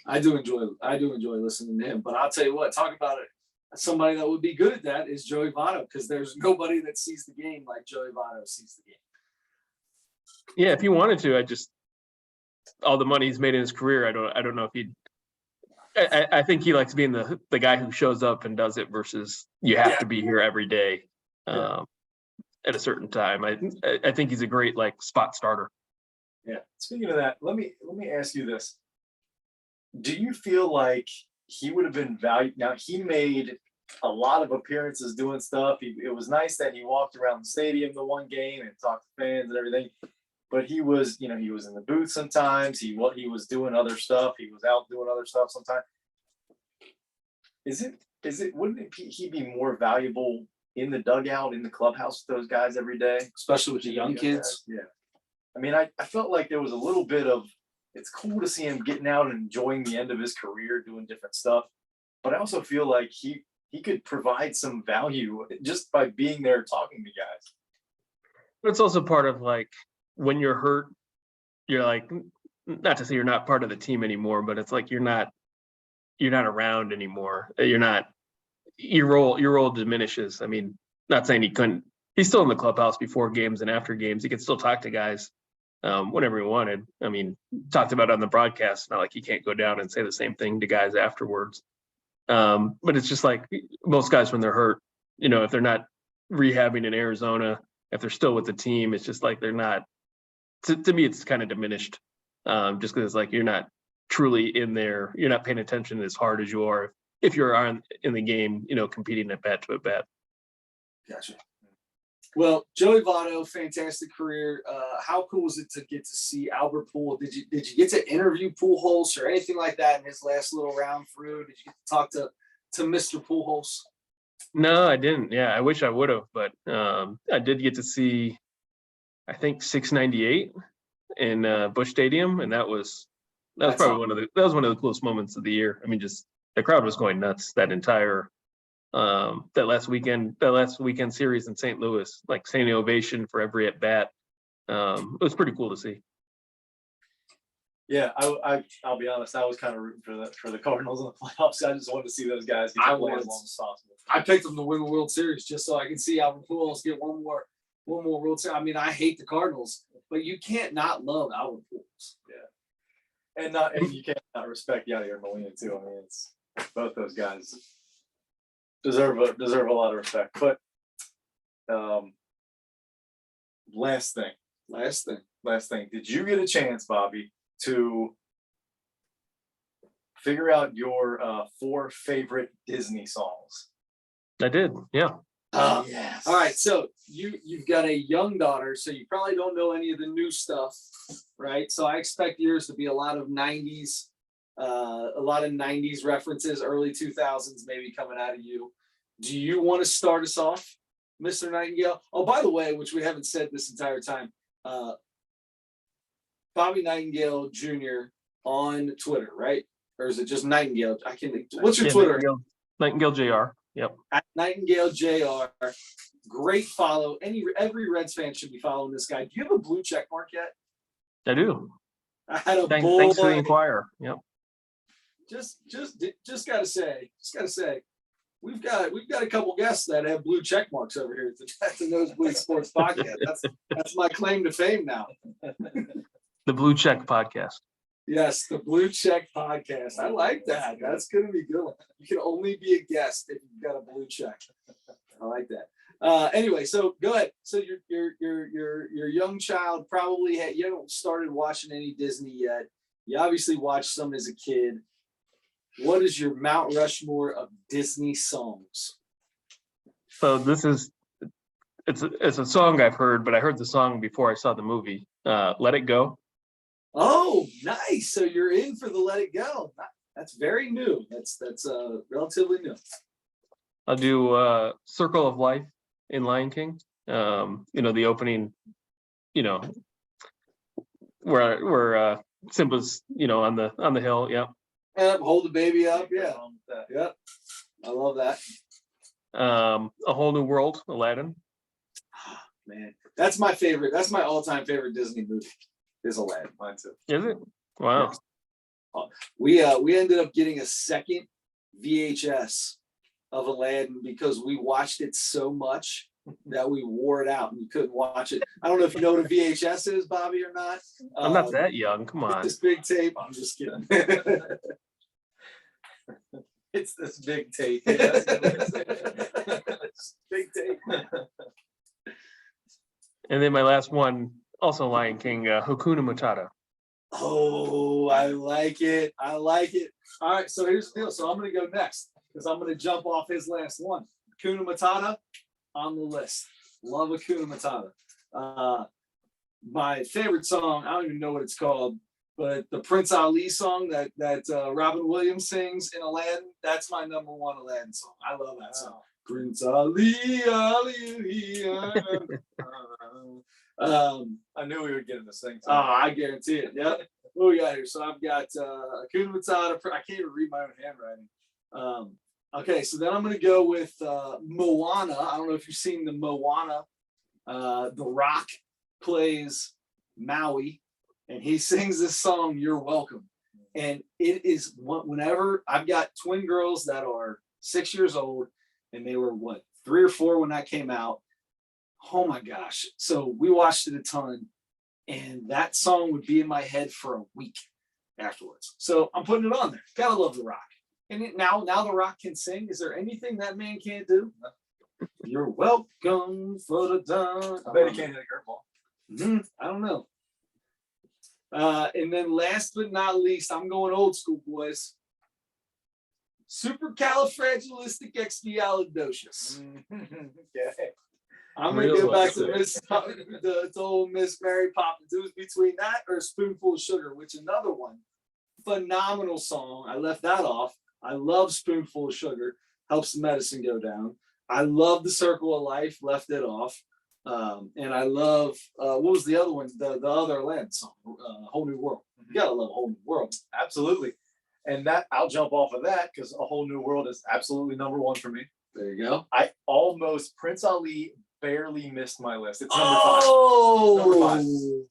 I do enjoy listening to him, but I'll tell you what, talk about it. Somebody that would be good at that is Joey Votto, because there's nobody that sees the game like Joey Votto sees the game. Yeah, if he wanted to, all the money he's made in his career, I don't know if he'd. I think he likes being the guy who shows up and does it versus you have to be here every day at a certain time. I think he's a great spot starter. Yeah. Speaking of that, let me ask you this: do you feel like he would have been valued? Now, he made a lot of appearances doing stuff. It was nice that he walked around the stadium the one game and talked to fans and everything. But he was, he was in the booth sometimes. He was doing other stuff. He was out doing other stuff sometimes. Wouldn't he be more valuable in the dugout, in the clubhouse with those guys every day? Especially with the young kids? Yeah. I mean, I felt like there was a little bit of, it's cool to see him getting out and enjoying the end of his career doing different stuff. But I also feel like he could provide some value just by being there talking to guys. But it's also part of when you're hurt, you're like, not to say you're not part of the team anymore, but it's like you're not around anymore. Your role diminishes. I mean, not saying he's still in the clubhouse before games and after games. He could still talk to guys whenever he wanted. I mean, talked about it on the broadcast, not like he can't go down and say the same thing to guys afterwards. But it's just like most guys when they're hurt, if they're not rehabbing in Arizona, if they're still with the team, it's just like they're not, to me, it's kind of diminished. Just because it's like you're not truly in there, you're not paying attention as hard as you are if you're in the game, competing at bat to at bat. Gotcha. Well, Joey Votto, fantastic career. How cool was it to get to see Albert Poole? Did you get to interview Pujols or anything like that in his last little round through? Did you get to talk to Mr. Pujols? No, I didn't. Yeah, I wish I would have, but I did get to see, I think 698 in Busch Stadium, and that was probably one of the coolest moments of the year. I mean, just the crowd was going nuts that entire that last weekend series in St. Louis, like standing ovation for every at bat. It was pretty cool to see. Yeah, I'll be honest. I was kind of rooting for the Cardinals in the playoffs. I just wanted to see those guys get to play as long as possible. I picked them to win the World Series just so I can see Albert Pujols get one more World Series. I mean, I hate the Cardinals, but you can't not love Albert Pujols. Yeah, and you can't not respect Yadier Molina too. I mean, it's both those guys deserve a lot of respect. But last thing. Did you get a chance, Bobby, to figure out your 4 favorite Disney songs? I did, yeah. Yes. All right, so you've got a young daughter, so you probably don't know any of the new stuff, right? So I expect yours to be a lot of 90s references, early 2000s maybe coming out of you. Do you want to start us off, Mr. Nightengale? Oh, by the way, which we haven't said this entire time, Bobby Nightengale Jr. on Twitter, right? Or is it just Nightengale? I can't think. What's your Twitter? Nightingale Jr. Yep. At Nightengale Jr. Great follow. Every Reds fan should be following this guy. Do you have a blue check mark yet? I do. I had a Thanks for the inquiry. Yep. Just gotta say, we've got a couple guests that have blue check marks over here at the Nosebleed Sports Podcast. That's my claim to fame now. The Blue Check Podcast. Yes, the Blue Check Podcast. I like that. That's gonna be good. You can only be a guest if you've got a blue check. I like that. Anyway, so go ahead. So your young child probably you haven't started watching any Disney yet. You obviously watched some as a kid. What is your Mount Rushmore of Disney songs? So it's a song I've heard, but I heard the song before I saw the movie. Let It Go. Oh, nice. So you're in for the Let It Go. That's very new. That's relatively new. I'll do Circle of Life in Lion King. The opening, where Simba's, on the hill. Yep. Hold the baby up. Yeah. Yep. I love that. A Whole New World, Aladdin. Man, that's my favorite. That's my all-time favorite Disney movie. Is Aladdin. Mine too. Is it? Wow. We ended up getting a second VHS of Aladdin because we watched it so much that we wore it out and we couldn't watch it. I don't know if you know what a VHS is, Bobby, or not. I'm not that young. Come on. This big tape. I'm just kidding. It's this big tape. Big tape. And then my last one, also Lion King, Hakuna Matata. Oh, I like it. All right, so here's the deal. So I'm going to go next because I'm going to jump off his last one. Hakuna Matata on the list. Love Hakuna Matata. My favorite song, I don't even know what it's called, but the Prince Ali song that Robin Williams sings in Aladdin, that's my number one Aladdin song. I love that song. Prince Ali. I knew we would get into sing. I guarantee it. Yep. What we got here? So I've got Hakuna Matata. I can't even read my own handwriting. Okay, so then I'm going to go with Moana. I don't know if you've seen the Moana. The Rock plays Maui and he sings this song, "You're Welcome." And it is whenever I've got twin girls that are 6 years old, and they were 3 or 4 when that came out. Oh my gosh. So we watched it a ton, and that song would be in my head for a week afterwards. So I'm putting it on there. Gotta love The Rock. And now The Rock can sing. Is there anything that man can't do? You're welcome for the dawn. I bet he can't hit a curveball. I don't know. And then last but not least, I'm going old school, boys. Supercalifragilisticexpialidocious. Okay. I'm gonna Real go back to specific. the old Miss Mary Poppins. It was between that or a Spoonful of Sugar, which another one. Phenomenal song. I left that off. I love Spoonful of Sugar. Helps the medicine go down. I love The Circle of Life. Left it off. And I love what was the other one? The other Aladdin song, Whole New World. You gotta love Whole New World. Absolutely. And that I'll jump off of that because A Whole New World is absolutely number 1 for me. There you go. I almost Prince Ali barely missed my list. It's number 5. Number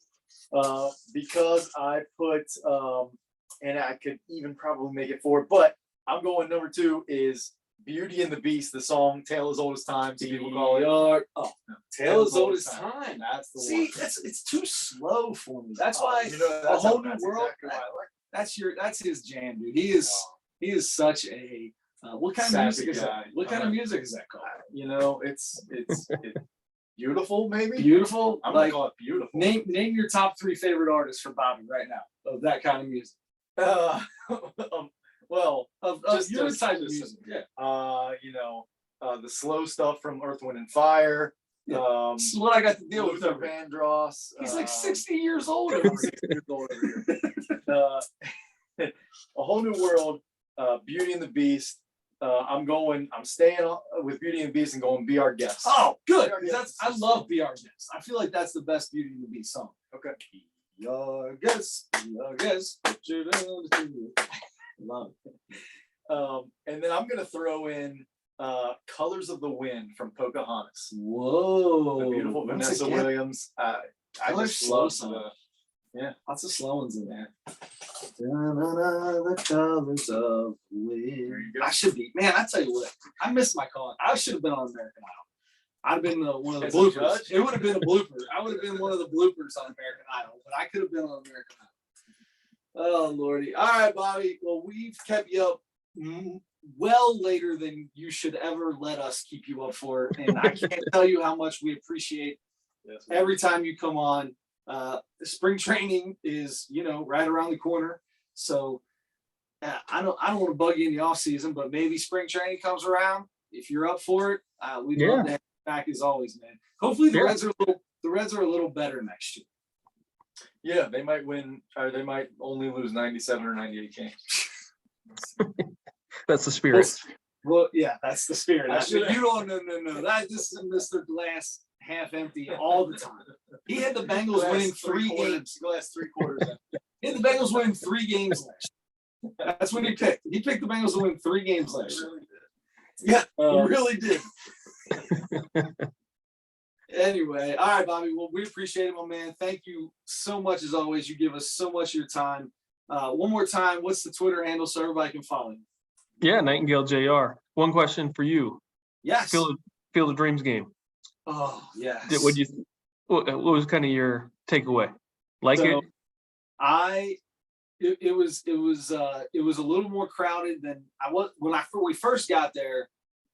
5. Because I put and I could even probably make it 4, but I'm going number 2 is Beauty and the Beast, the song Tale as Old as Time, some people call it. Tale as Old as Time. That's the See, one. it's too slow for me. That's why that's A Whole New that's World. exactly why I like That's his jam, dude. He is such a what kind of Sappy music is guy. that? What kind of music is that called? It's beautiful, maybe. Beautiful. I'm Like gonna call it beautiful. name your top 3 favorite artists for Bobby right now of that kind of music. Well, Of Just- your just- type of just- music. Yeah. The slow stuff from Earth, Wind, and Fire. This is what I got to deal with. Luther Over here. Vandross. He's like 60 years old. I'm 60 years old over here. A Whole New World, Beauty and the Beast. I'm staying with Beauty and the Beast and going Be Our Guest. Oh, good. Be Our 'Cause Guest. I love Be Our Guest. I feel like that's the best Beauty and the Beast song. Okay. Be our guest, be our guest. Put your love to it. Love it. And then I'm gonna throw in Colors of the Wind from Pocahontas. Whoa. The beautiful Once Vanessa again, Williams. I Another just slow love song. the Lots of slow ones in there. The colors of wind. There you go. I should be, man. I tell you what, I missed my call. I should have been on American Idol. I'd have been one of the As a bloopers. judge? It would have been a blooper. I would have been one of the bloopers on American Idol, but I could have been on American Idol. Oh Lordy! All right, Bobby. Well, we've kept you up well later than you should ever let us keep you up for, and I can't tell you how much we appreciate every time you come on. Spring training is, right around the corner. So I don't want to bug you in the off season, but maybe spring training comes around. If you're up for it, we'd love to have you back as always, man. Hopefully the Reds are a little better next year. Yeah, they might win, or they might only lose 97 or 98 games. That's the spirit. Well, yeah, that's the spirit. I should- You don't no. This is Mr. Glass half empty all the time. He had the Bengals winning 3 games. Glass 3/4 empty. He had the Bengals winning 3 games last year. That's what he picked. He picked the Bengals to win 3 games last year. Yeah, he really did. Anyway, all right, Bobby. Well, we appreciate it, my man. Thank you so much as always. You give us so much of your time. One more time, what's the Twitter handle so everybody can follow you? Yeah, Nightingale JR. One question for you. Yes. Field of Dreams game. Oh, yes. What was kind of your takeaway? Like So, it? It was a little more crowded than I was when we first got there.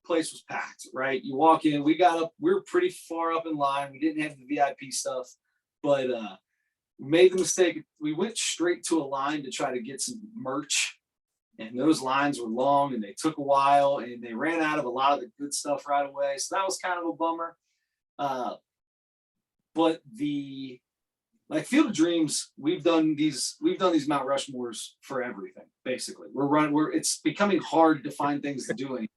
Place was packed, right? You walk in, we were pretty far up in line. We didn't have the VIP stuff, but we made the mistake. We went straight to a line to try to get some merch, and those lines were long and they took a while, and they ran out of a lot of the good stuff right away. So that was kind of a bummer. But the Field of Dreams, we've done these Mount Rushmores for everything. Basically, it's becoming hard to find things to do anymore.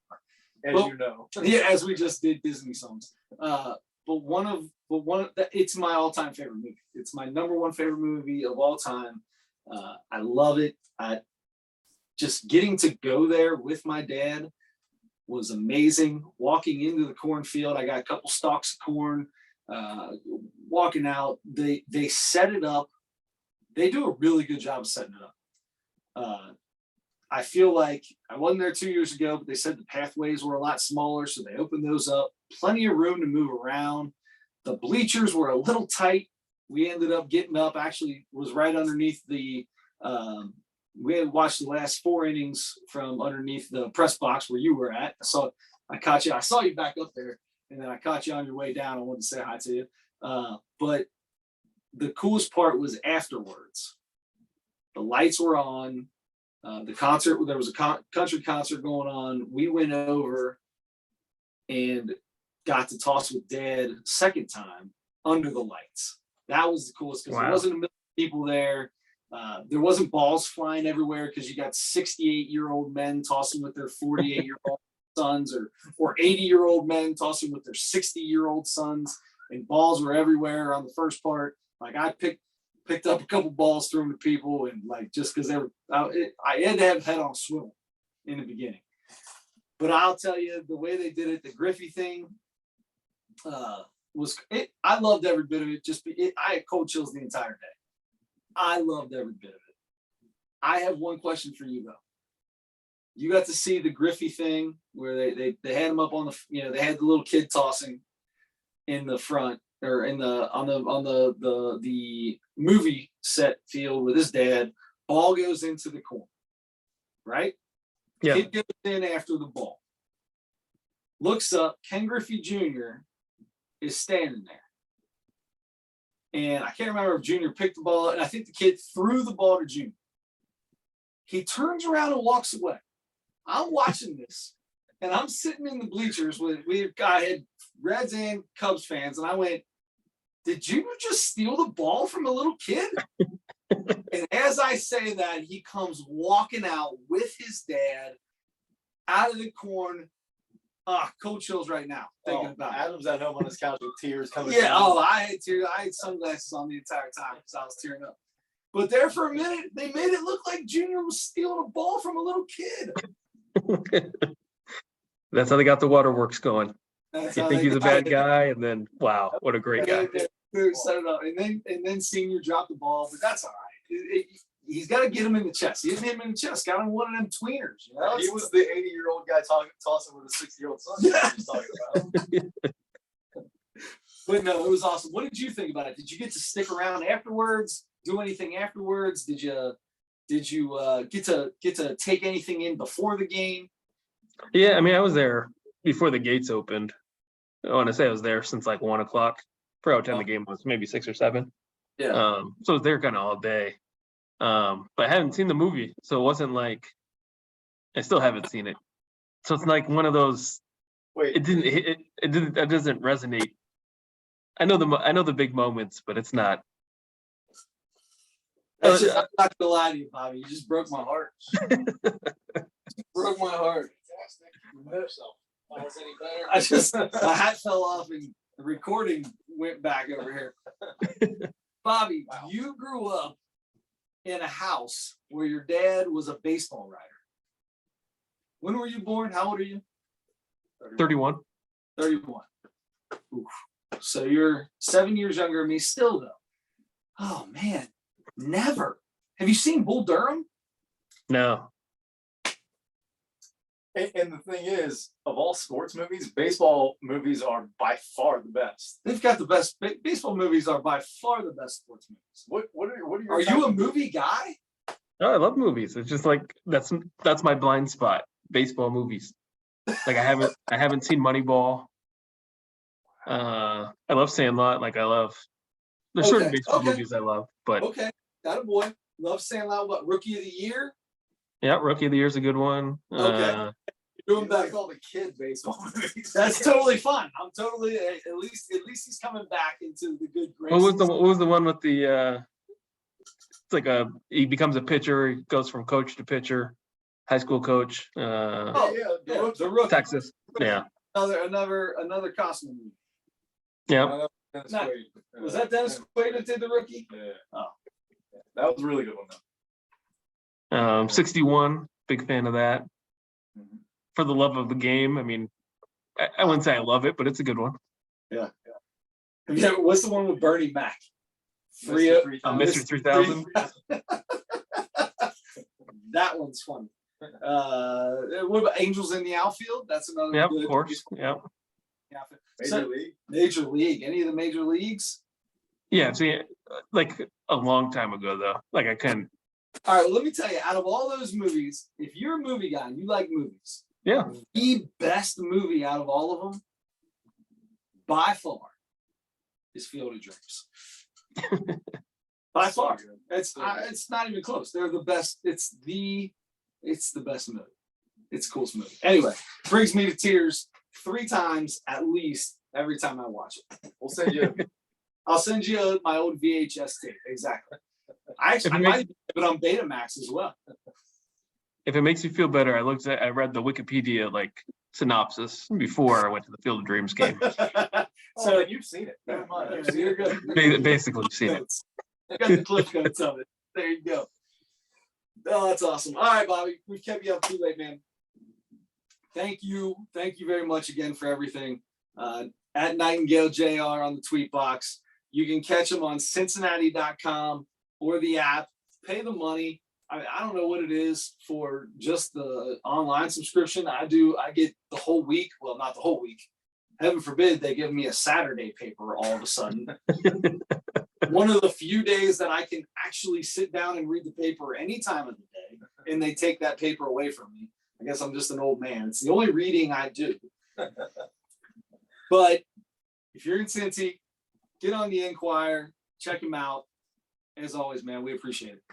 Yeah, as we just did Disney songs. But it's my all-time favorite movie. It's my number 1 favorite movie of all time. I love it. Just getting to go there with my dad was amazing. Walking into the cornfield, I got a couple stalks of corn. Walking out, they set it up they do a really good job of setting it up. I feel like I wasn't there 2 years ago, but they said the pathways were a lot smaller, so they opened those up. Plenty of room to move around. The bleachers were a little tight. We ended up getting up, actually was right underneath the, we had watched the last 4 innings from underneath the press box where you were at. I caught you. I saw you back up there, and then I caught you on your way down. I wanted to say hi to you. But the coolest part was afterwards. The lights were on. The concert, there was a country concert going on. We went over and got to toss with Dad second time under the lights. That was the coolest because there wasn't a million people there. There wasn't balls flying everywhere because you got 68-year-old men tossing with their 48-year-old sons or 80-year-old men tossing with their 60-year-old sons, and balls were everywhere on the first part. Like I picked up a couple balls, threw them to people, and like just because they were, I had to have head on a swivel in the beginning. But I'll tell you, the way they did it, the Griffey thing, was it. I loved every bit of it. I had cold chills the entire day. I loved every bit of it. I have one question for you though. You got to see the Griffey thing where they had him up on the, they had the little kid tossing in the front or on the movie set field with his dad. Ball goes into the corner, right? Yeah. Kid goes in after the ball. Looks up, Ken Griffey Jr. is standing there. And I can't remember if Junior picked the ball, and I think the kid threw the ball to Junior. He turns around and walks away. I'm watching this, and I'm sitting in the bleachers with I had Reds and Cubs fans, and I went, did Junior just steal the ball from a little kid? And as I say that, he comes walking out with his dad out of the corn. Cold chills right now thinking about it. Adam's at home on his couch with tears coming. Yeah. down. Oh, I had tears. I had sunglasses on the entire time because I was tearing up. But there for a minute, they made it look like Junior was stealing a ball from a little kid. That's how they got the waterworks going. That's You how think they he's a got bad it. guy, and then wow, what a great guy. They set it up, and then Senior dropped the ball, but that's all right. He's got to get him in the chest. He didn't hit him in the chest. Got him one of them tweeners. You know? He was the 80-year-old guy tossing with a 60-year-old son. Yeah. He's talking about. But no, it was awesome. What did you think about it? Did you get to stick around afterwards? Do anything afterwards? Did you get to take anything in before the game? Yeah, I mean, I was there before the gates opened. I want to say I was there since like 1 o'clock. Forgot what time the game was, maybe 6 or 7. Yeah. So I was there kind of all day. But I haven't seen the movie, so it wasn't like I still haven't seen it. So it's like one of those. Wait, It doesn't resonate. I know the big moments, but it's not. I'm not gonna lie to you, Bobby. You just broke my heart. Broke my heart. My hat fell off and the recording went back over here. Bobby, wow. You grew up in a house where your dad was a baseball writer. When were you born? How old are you? 31. 31. Oof. So you're 7 years younger than me still though. Oh man, never. Have you seen Bull Durham? No. And the thing is, of all sports movies, baseball movies are by far the best. They've got the best. Baseball movies are by far the best sports movies. What are your? Are you a movie guy? No, I love movies. It's just like that's my blind spot. Baseball movies. Like I haven't seen Moneyball. I love Sandlot. Like there's certain baseball movies I love, but okay, that a boy. Love Sandlot. What, Rookie of the Year? Yeah, Rookie of the Year is a good one. Okay. Doing back all the kid baseball movies. That's totally fun. I'm totally at least he's coming back into the good graces. What was the one with the it's like he becomes a pitcher, he goes from coach to pitcher, high school coach. The Rookie. Texas. Yeah. Another Costner movie. Yeah. Was that Dennis Quaid that did The Rookie? Yeah. Oh. That was a really good one though. 61, big fan of that. Mm-hmm. For the love of the game. I mean, I wouldn't say I love it, but it's a good one. Yeah. What's the one with Bernie Mac? Three, Mr. 3000. That one's funny. What about Angels in the Outfield? That's another Yep, good of course. Yep. Major League. Major League. Any of the major leagues? Yeah. See, like a long time ago though. Like I couldn't. All right, well, let me tell you, out of all those movies, if you're a movie guy and you like movies, Yeah. the best movie out of all of them, by far, is Field of Dreams. By far. It's not even close. They're the best. It's the best movie. It's the coolest movie. Anyway, brings me to tears 3 times at least every time I watch it. We'll send you. I'll send you my old VHS tape. Exactly. I might have it on Betamax as well. If it makes you feel better, I read the Wikipedia like synopsis before I went to the Field of Dreams game. So you've seen it. Never mind. So you're good. Basically seen it. I got the cliff notes of it. There you go. Oh, that's awesome. All right, Bobby, we've kept you up too late, man. Thank you very much again for everything. At Nightengale JR on the tweet box. You can catch them on Cincinnati.com or the app. Pay the money. I don't know what it is for just the online subscription. I get the whole week. Well, not the whole week. Heaven forbid they give me a Saturday paper all of a sudden. One of the few days that I can actually sit down and read the paper any time of the day, and they take that paper away from me. I guess I'm just an old man. It's the only reading I do. But if you're in Cincy, get on the Enquirer, check him out. As always, man, we appreciate it.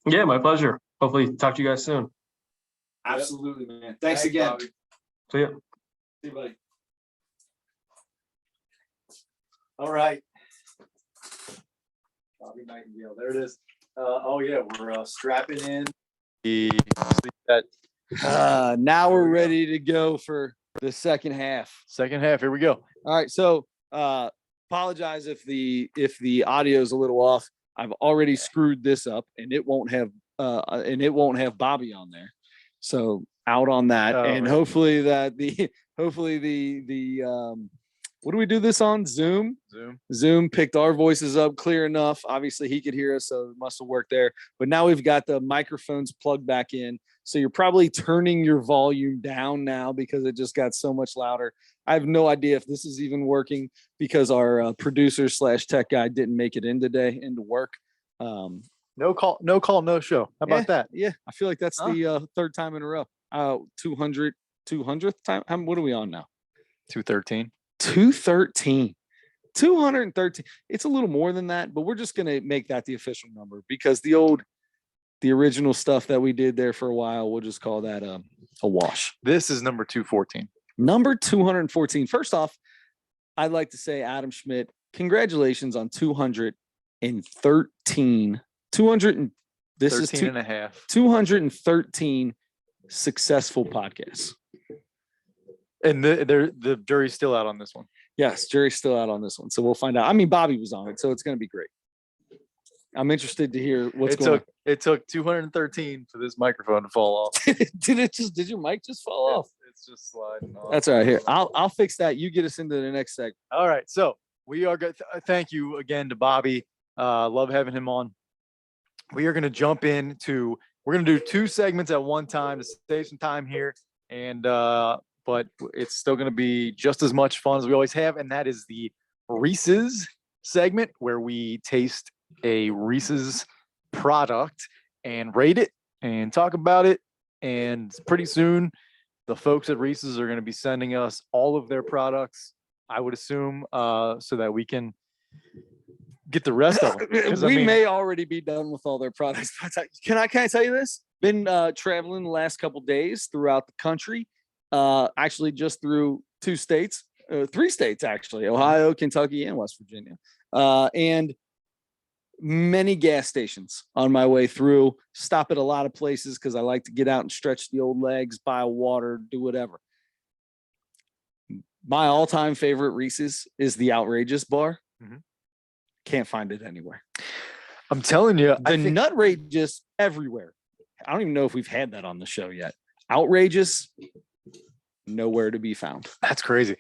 Yeah, my pleasure. Hopefully talk to you guys soon. Absolutely, man. Thanks again. Bobby. See ya. See you, buddy. All right. Bobby Nightengale. There it is. Oh yeah, we're strapping in that Now we're ready to go for the second half. second half. Here we go. All right, so apologize if the audio is a little off. I've already screwed this up, and it won't have Bobby on there. So out on that, and right. hopefully the what do we do this on? Zoom picked our voices up clear enough. Obviously he could hear us, so it must have worked there. But now we've got the microphones plugged back in. So you're probably turning your volume down now because it just got so much louder. I have no idea if this is even working because our producer / tech guy didn't make it in today into work. No call, no show. How about that? Yeah, I feel like that's the third time in a row. 200th time. What are we on now? 213. 213. 213. It's a little more than that, but we're just going to make that the official number because the original stuff that we did there for a while, we'll just call that a wash. This is number 214. Number 214. First off, I'd like to say, Adam Schmidt, congratulations on 213. 200. This is 13 and a half. 213 successful podcasts. And the jury's still out on this one. Yes, jury's still out on this one. So we'll find out. I mean, Bobby was on it, so it's going to be great. I'm interested to hear what's going on. It took 213 for this microphone to fall off. Did your mic just fall off? It's just sliding off. That's all right. Here, I'll fix that. You get us into the next segment. All right. So we are good. Thank you again to Bobby. Love having him on. We are going to jump into, we're going to do 2 segments at one time to save some time here. And, but it's still going to be just as much fun as we always have. And that is the Reese's segment where we taste a Reese's product and rate it and talk about it. And pretty soon the folks at Reese's are going to be sending us all of their products, I would assume, so that we can get the rest of them. We may already be done with all their products. Can I tell you this? Been traveling the last couple days throughout the country. Actually just through 3 states, actually, Ohio, Kentucky, and West Virginia. And many gas stations on my way through. Stop at a lot of places because I like to get out and stretch the old legs, buy water, do whatever. My all-time favorite Reese's is the Outrageous bar. Mm-hmm. Can't find it anywhere. I'm telling you, the Nutrageous everywhere. I don't even know if we've had that on the show yet. Outrageous, nowhere to be found. That's crazy.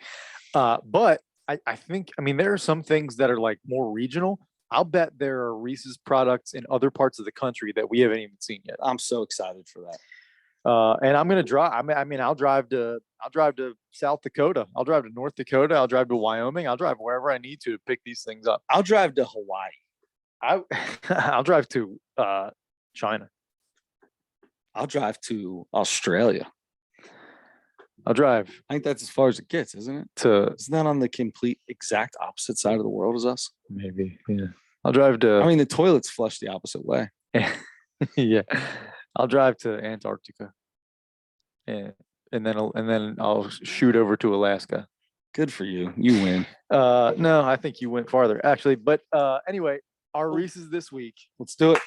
But I think, I mean, there are some things that are like more regional. I'll bet there are Reese's products in other parts of the country that we haven't even seen yet. I'm so excited for that. And I'm gonna drive. I'll drive to South Dakota. I'll drive to North Dakota. I'll drive to Wyoming. I'll drive wherever I need to pick these things up. I'll drive to Hawaii. I'll drive to China. I'll drive to Australia. I'll drive I think that's as far as it gets, isn't it? to Isn't that on the complete exact opposite side of the world as us? maybe. Yeah. I'll drive to. I mean, the toilets flush the opposite way. Yeah. I'll drive to Antarctica. And then I'll shoot over to Alaska. Good for you. You win. No, I think you went farther actually. But anyway, our Reese's this week. Let's do it.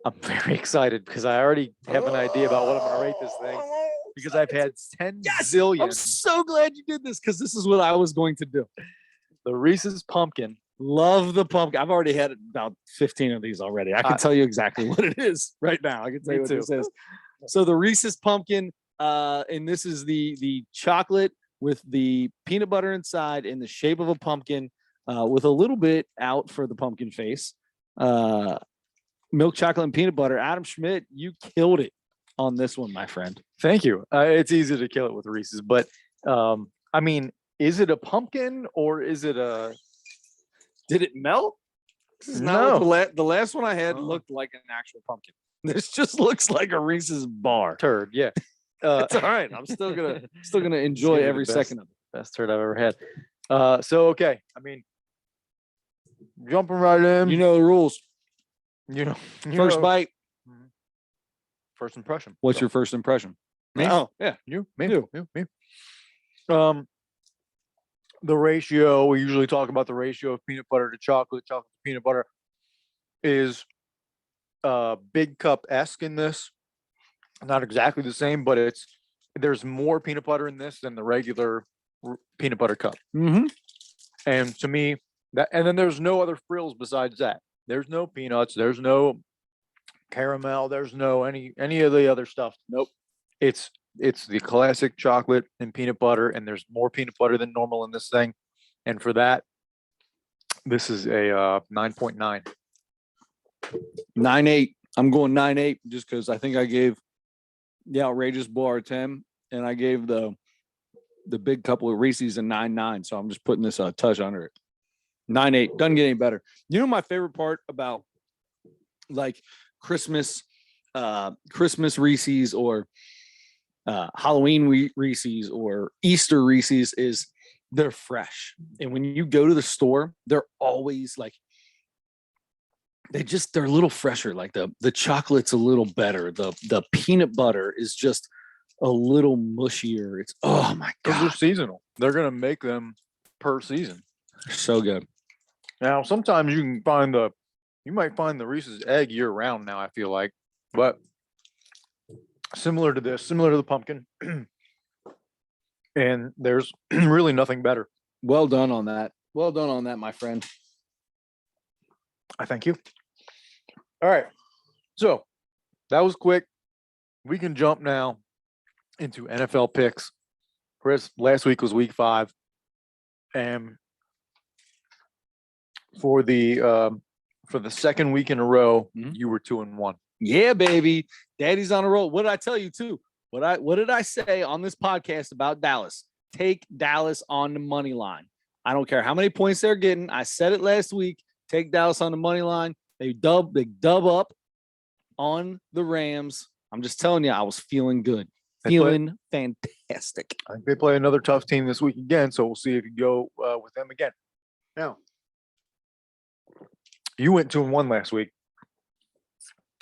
I'm very excited because I already have an idea about what I'm gonna rate this thing because I've had 10 zillion. I'm so glad you did this because this is what I was going to do. The Reese's pumpkin. Love the pumpkin. I've already had about 15 of these already. I can tell you exactly what it is right now. I can tell Me you what too. this is. So the Reese's pumpkin, and this is the chocolate with the peanut butter inside in the shape of a pumpkin, with a little bit out for the pumpkin face. Milk chocolate and peanut butter. Adam Schmidt, you killed it on this one, my friend. Thank you. It's easy to kill it with Reese's, but I mean, is it a pumpkin or is it a? Did it melt? This is not what the last one I had looked like an actual pumpkin. This just looks like a Reese's bar. Turd, yeah. It's all right. I'm still gonna enjoy gonna be every the second of it. Best turd I've ever had. So okay, I mean, jumping right in. You know the rules. You First know, bite. first impression. What's So, your first impression? Me? Oh, yeah. me? The ratio, we usually talk about the ratio of peanut butter to chocolate to peanut butter is big cup-esque in this. Not exactly the same, but there's more peanut butter in this than the regular peanut butter cup. Mm-hmm. And to me, and then there's no other frills besides that. There's no peanuts, there's no caramel, there's no any of the other stuff. Nope. It's the classic chocolate and peanut butter, and there's more peanut butter than normal in this thing. And for that, this is a 9.9. 9.8. I'm going 9.8 just because I think I gave the outrageous bar a 10, and I gave the big couple of Reese's a 9.9. So I'm just putting this a touch under it. 9.8 doesn't get any better. You know my favorite part about like Christmas Reese's or Halloween Reese's or Easter Reese's is they're fresh. And when you go to the store, they're always like they're a little fresher. Like the chocolate's a little better. The peanut butter is just a little mushier. It's oh my Because they're god, seasonal. They're gonna make them per season. so good. Now, sometimes you might find the Reese's egg year round now, I feel like. But similar to the pumpkin. And there's really nothing better. Well done on that. Well done on that, my friend. I thank you. All right. So that was quick. We can jump now into NFL picks. Chris, last week was week 5. And for the second week in a row, you were 2-1. Yeah, baby. Daddy's on a roll. What did I tell you too? What did I say on this podcast about Dallas? Take Dallas on the money line. I don't care how many points they're getting. I said it last week. Take Dallas on the money line. They dub up on the Rams. I'm just telling you, I was feeling good. Feeling fantastic. I think they play another tough team this week again, so we'll see if you go with them again. Now, you went 2-1 last week.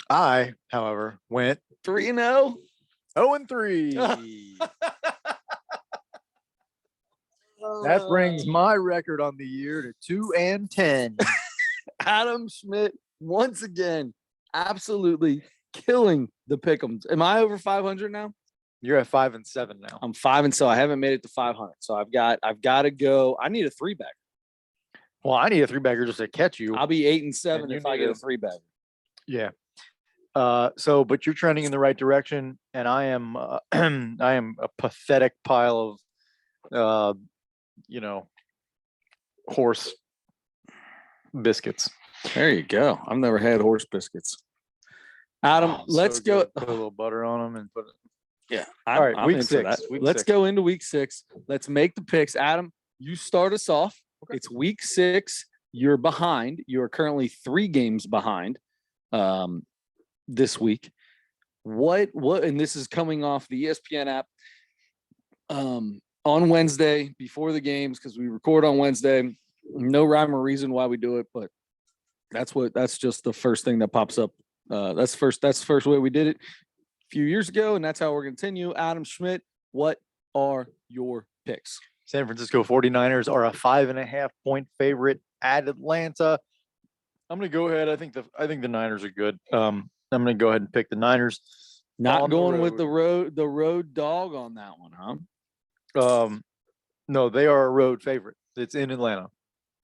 I, however, went 3-0. 0-3. That brings my record on the year to 2-10. Adam Schmidt once again, absolutely killing the pick'ems. Am I over 500 now? You're at 5-7 now. I'm 5 so I haven't made it to 500. So I've got to go. I need a 3-bagger. Well, I need a 3-bagger just to catch you. I'll be 8-7 And you if I need get a a- 3-bagger. Yeah. But you're trending in the right direction, and I am a pathetic pile of horse biscuits. There you go. I've never had horse biscuits. Adam, Oh, let's so go. good. Put a little butter on them and put it. Yeah. All right, week into 6. that. Week Let's 6. go into week 6. Let's make the picks. Adam, you start us off. Okay. It's week 6. You're behind. You're currently 3 games behind this week. What, and this is coming off the ESPN app on Wednesday before the games, because we record on Wednesday. No rhyme or reason why we do it, but that's just the first thing that pops up. That's the first way we did it a few years ago, and that's how we're going to continue. Adam Schmidt, what are your picks? San Francisco 49ers are a 5.5 point favorite at Atlanta. I'm going to go ahead. I think the Niners are good. I'm going to go ahead and pick the Niners. Not going with the road dog on that one, huh? No, they are a road favorite. It's in Atlanta.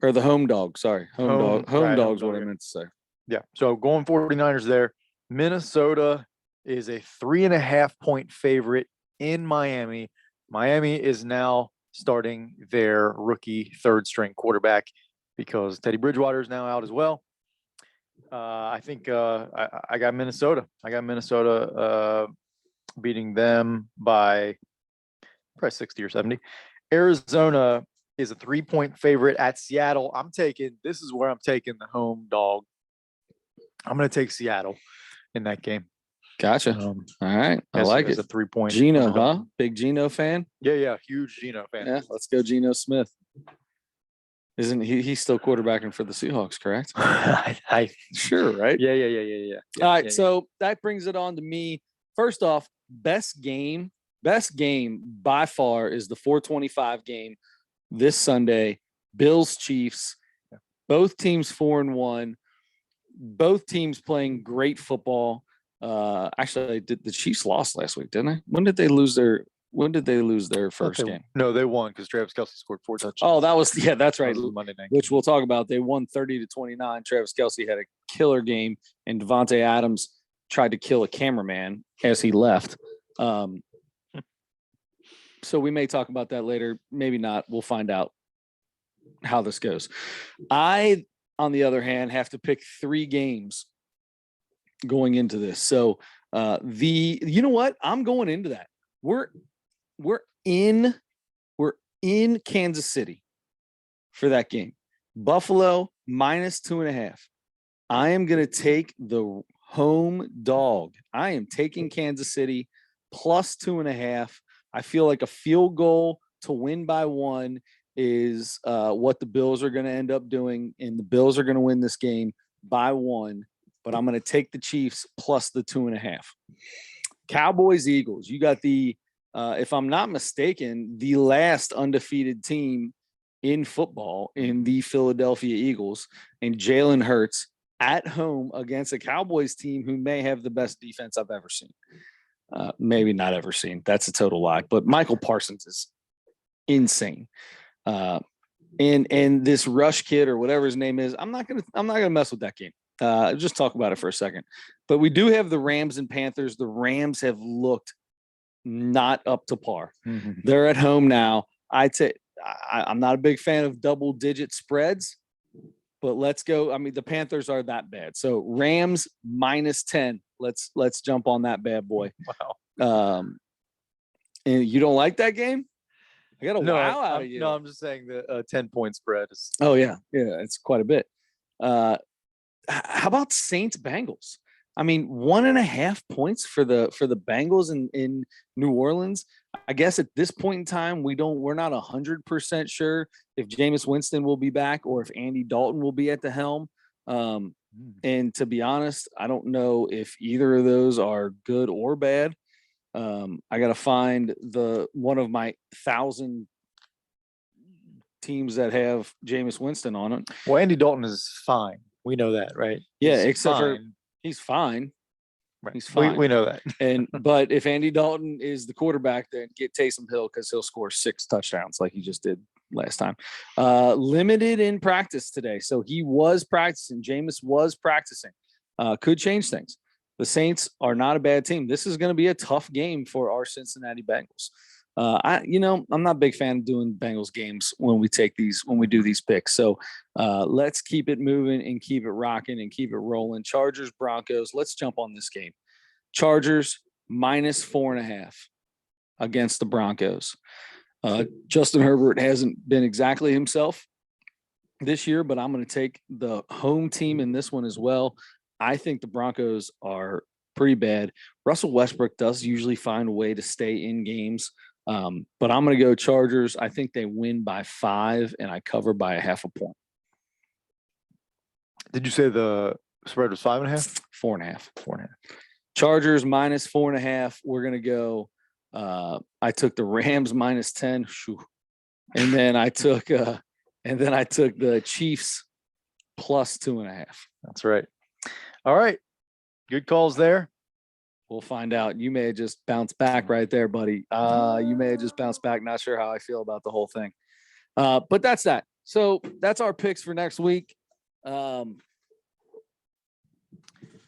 Or the home dog. Sorry. Home right, dog's home what dog, I meant to say. Yeah. So going 49ers there. Minnesota is a 3.5 point favorite in Miami. Miami is now starting their rookie 3rd string quarterback because Teddy Bridgewater is now out as well. I think I got Minnesota. I got Minnesota beating them by probably 60 or 70. Arizona is a 3-point favorite at Seattle. This is where I'm taking the home dog. I'm going to take Seattle in that game. Gotcha. All right. I like it. A 3-point. Geno, huh? Big Geno fan? Yeah. Huge Geno fan. Yeah. Let's go Geno Smith. Isn't he's still quarterbacking for the Seahawks, correct? I Sure, right? Yeah. All right. So that brings it on to me. First off, best game by far is the 425 game this Sunday. Bills Chiefs. Both teams 4-1. Both teams playing great football. Actually, the Chiefs lost last week, didn't they? When did they lose their first game? No, they won because Travis Kelce scored 4 touchdowns. Oh, that's right. That was Monday night. Which we'll talk about. They won 30-29. Travis Kelce had a killer game, and Devontae Adams tried to kill a cameraman as he left. So we may talk about that later. Maybe not. We'll find out how this goes. I, on the other hand, have to pick 3 games going into this. So you know what? I'm going into that. We're in Kansas City for that game. Buffalo -2.5. I am going to take the home dog. I am taking Kansas City +2.5. I feel like a field goal to win by 1 is what the Bills are going to end up doing, and the Bills are going to win this game by 1. But I'm going to take the Chiefs plus the 2.5. Cowboys, Eagles. You got the, if I'm not mistaken, the last undefeated team in football in the Philadelphia Eagles, and Jalen Hurts at home against a Cowboys team who may have the best defense I've ever seen. Maybe not ever seen. That's a total lie. But Michael Parsons is insane. And this Rush kid or whatever his name is, I'm not gonna mess with that game. Just talk about it for a second. But we do have the Rams and Panthers. The Rams have looked not up to par. Mm-hmm. They're at home now. I'm not a big fan of double-digit spreads, but let's go. I mean, the Panthers are that bad. So Rams -10. Let's jump on that bad boy. Wow. And you don't like that game? I got a No, wow out of you. No, I'm just saying the 10-point spread is. Oh yeah, it's quite a bit. How about Saints Bengals? I mean, 1.5 points for the Bengals in New Orleans. I guess at this point in time, we're not 100% sure if Jameis Winston will be back or if Andy Dalton will be at the helm. And to be honest, I don't know if either of those are good or bad. I got to find one of my 1,000 teams that have Jameis Winston on it. Well, Andy Dalton is fine. We know that, right? Yeah, He's except for fine. he's fine. Right. He's fine. We know that. But if Andy Dalton is the quarterback, then get Taysom Hill because he'll score 6 touchdowns like he just did last time. Limited in practice today, so he was practicing. Jameis was practicing. Could change things. The Saints are not a bad team. This is going to be a tough game for our Cincinnati Bengals. I'm not a big fan of doing Bengals games when we do these picks. So let's keep it moving and keep it rocking and keep it rolling. Chargers, Broncos. Let's jump on this game. Chargers -4.5 against the Broncos. Justin Herbert hasn't been exactly himself this year, but I'm going to take the home team in this one as well. I think the Broncos are pretty bad. Russell Westbrook does usually find a way to stay in games, but I'm going to go Chargers. I think they win by 5, and I cover by 0.5 point. Did you say the spread was 5.5? 4.5. 4.5. Chargers -4.5. We're going to go. I took the Rams -10. And then I took the Chiefs +2.5. That's right. All right. Good calls there. We'll find out. You may have just bounced back right there, buddy. You may have just bounced back. Not sure how I feel about the whole thing. But that's that. So that's our picks for next week.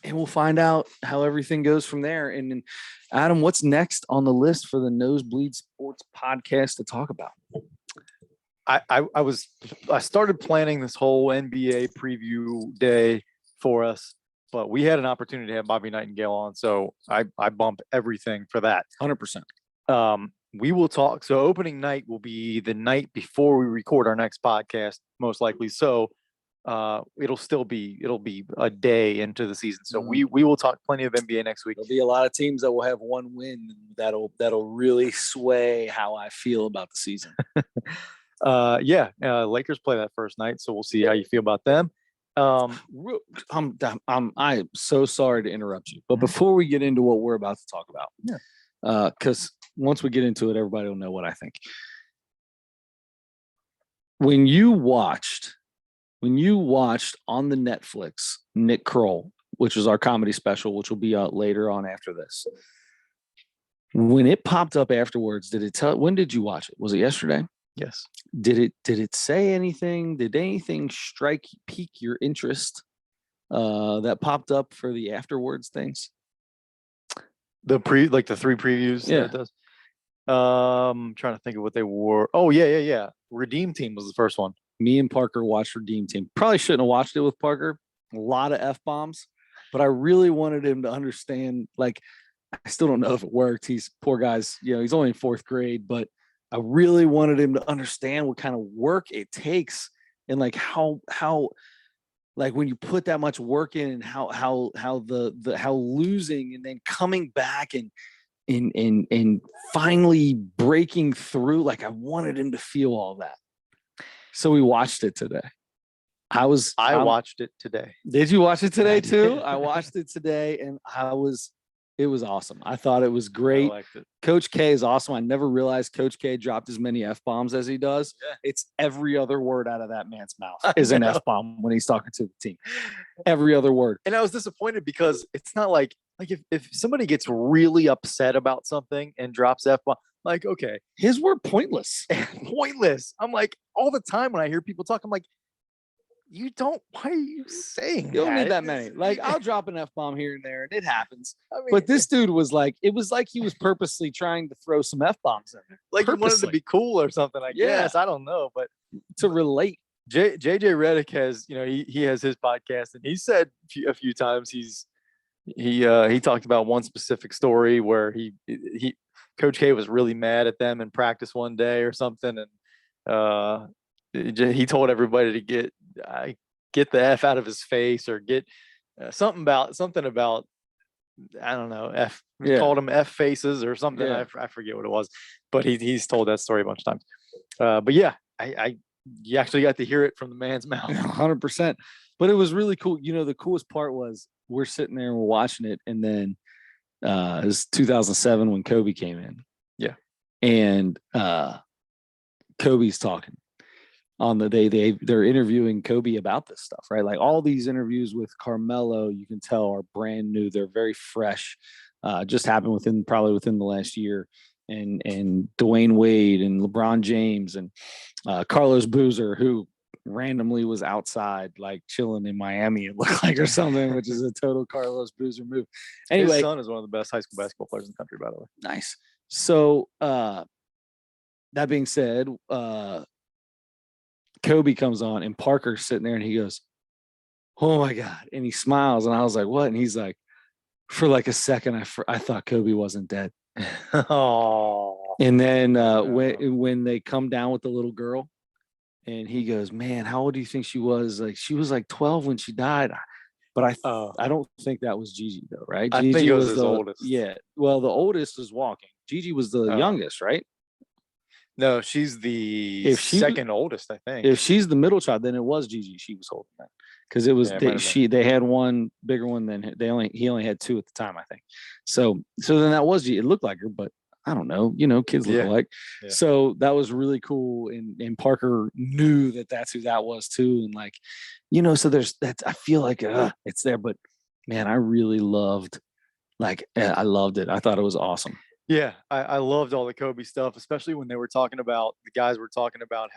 And we'll find out how everything goes from there. And then, Adam, what's next on the list for the Nosebleed Sports podcast to talk about? I started planning this whole NBA preview day for us, but we had an opportunity to have Bobby Nightengale on, so I bump everything for that. 100%. We will talk. So opening night will be the night before we record our next podcast, most likely. So it'll be a day into the season. So we will talk plenty of NBA next week. There'll be a lot of teams that will have one win that'll really sway how I feel about the season. Lakers play that first night, so we'll see how you feel about them. I'm so sorry to interrupt you, but before we get into what we're about to talk about, because once we get into it, everybody will know what I think. When you watched on the Netflix Nick Kroll, which was our comedy special, which will be out later on after this, when it popped up afterwards, did it tell? When did you watch it? Was it yesterday? Yes. Did it say anything? Did anything pique your interest that popped up for the afterwards things? The 3 previews. Yeah. That it does. I'm trying to think of what they were. Oh yeah. Redeem Team was the first one. Me and Parker watched Redeem Team. Probably shouldn't have watched it with Parker. A lot of F-bombs, but I really wanted him to understand. Like, I still don't know if it worked. He's poor guy's, he's only in 4th grade, but I really wanted him to understand what kind of work it takes and like how like when you put that much work in and how losing and then coming back and finally breaking through. Like, I wanted him to feel all that. So we watched it today. I watched it today. Did you watch it today too? I watched it today and it was awesome. I thought it was great. I liked it. Coach K is awesome. I never realized Coach K dropped as many F-bombs as he does. Yeah. It's every other word out of that man's mouth is an F-bomb when he's talking to the team. Every other word. And I was disappointed because it's not like if somebody gets really upset about something and drops F-bomb, like, okay. His were pointless. Pointless. I'm like, all the time when I hear people talk, I'm like, why are you saying You don't that? need that many. Like, I'll drop an F-bomb here and there and it happens. I mean, But this dude was like, it was like he was purposely trying to throw some F-bombs in there. like he wanted to purposely. be cool or something, I Yeah. guess. I don't know. But To relate. JJ Redick has, he has his podcast, and he said a few times he talked about one specific story where he Coach K was really mad at them in practice one day or something, and he told everybody to get the F out of his face or get something about I don't know, F. Yeah. Called him F faces or something. Yeah. I forget what it was, but he's told that story a bunch of times. But yeah, you actually got to hear it from the man's mouth. 100%. But it was really cool. The coolest part was we're sitting there and we're watching it, and then it was 2007 when Kobe came in. Yeah. And Kobe's talking on the day they're interviewing Kobe about this stuff, right? Like, all these interviews with Carmelo, you can tell, are brand new. They're very fresh. Just happened probably within the last year. And Dwayne Wade and LeBron James and Carlos Boozer, who randomly was outside, like chilling in Miami, it looked like, or something, which is a total Carlos Boozer move. Anyway, His son is one of the best high school basketball players in the country, by the way. nice. So that being said, Kobe comes on and Parker's sitting there and he goes, "Oh my God." And he smiles. And I was like, "What?" And he's like, "For like a second, I thought Kobe wasn't dead." Oh, And then when they come down with the little girl and he goes, "Man, how old do you think she was?" Like, she was like 12 when she died. But I don't think that was Gigi though, right? I Gigi think it was his the oldest. Yeah. Well, the oldest is walking. Gigi was the youngest, right? no, she's the If she was- second oldest, I think. If she's the middle child, then it was Gigi. She was holding that because it was Yeah, it might have been. they had one bigger one than he only had two at the time, I think. So then that was Gigi. It looked like her, but I don't know. Kids look Yeah. alike. Yeah. So that was really cool, and Parker knew that that's who that was too, and like, so there's that. I feel like it's there, but man, I really loved. I loved it. I thought it was awesome. Yeah, I loved all the Kobe stuff, especially when the guys were talking about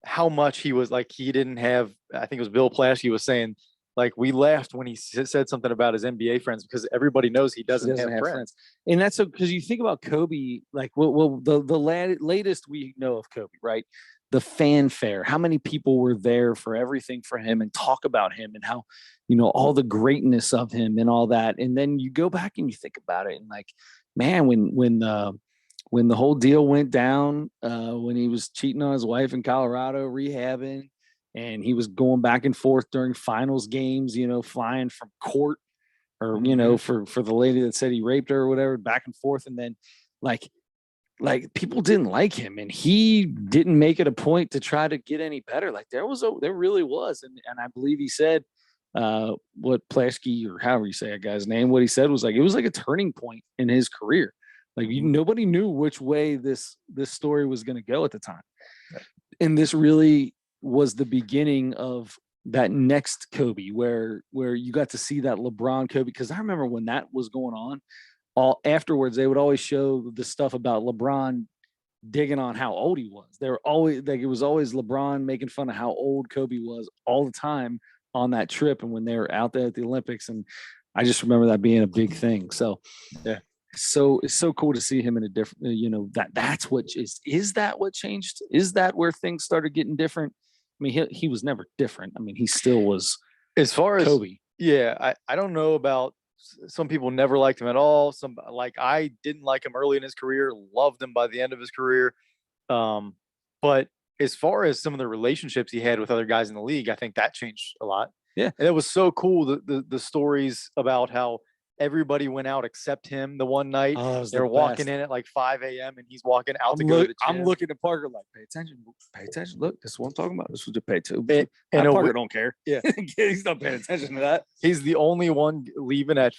how much he was like, he didn't have, I think it was Bill Plaschke was saying, like, we laughed when he said something about his NBA friends because everybody knows he doesn't have friends. And that's because you think about Kobe, like, the latest we know of Kobe, right? The fanfare, how many people were there for everything for him and talk about him and how, all the greatness of him and all that. And then you go back and you think about it and like, man, when the whole deal went down, when he was cheating on his wife in Colorado, rehabbing, and he was going back and forth during finals games, flying from court or, for the lady that said he raped her or whatever, back and forth. And then like people didn't like him and he didn't make it a point to try to get any better. Like there really was. And I believe he said, what Plaschke or however you say a guy's name, what he said was like, it was like a turning point in his career. Like nobody knew which way this story was going to go at the time. Right. And this really was the beginning of that next Kobe where you got to see that LeBron Kobe. Because I remember when that was going on, all afterwards, they would always show the stuff about LeBron digging on how old he was. They were always like, it was always LeBron making fun of how old Kobe was all the time on that trip. And when they were out there at the Olympics, and I just remember that being a big thing. So, yeah. So it's so cool to see him in a different, that's what is that what changed? Is that where things started getting different? I mean, he was never different. I mean, he still was as far as Kobe. Yeah. I don't know about, some people never liked him at all. Some, like, I didn't like him early in his career, loved him by the end of his career. But as far as some of the relationships he had with other guys in the league, I think that changed a lot. Yeah. And it was so cool. The stories about how everybody went out except him the one night. They're walking in at like 5 a.m. and he's walking out to go to the gym. I'm looking at Parker like, pay attention. Look, this is what I'm talking about. This is what you pay to. And Parker don't care. Yeah. He's not paying attention to that. He's the only one leaving at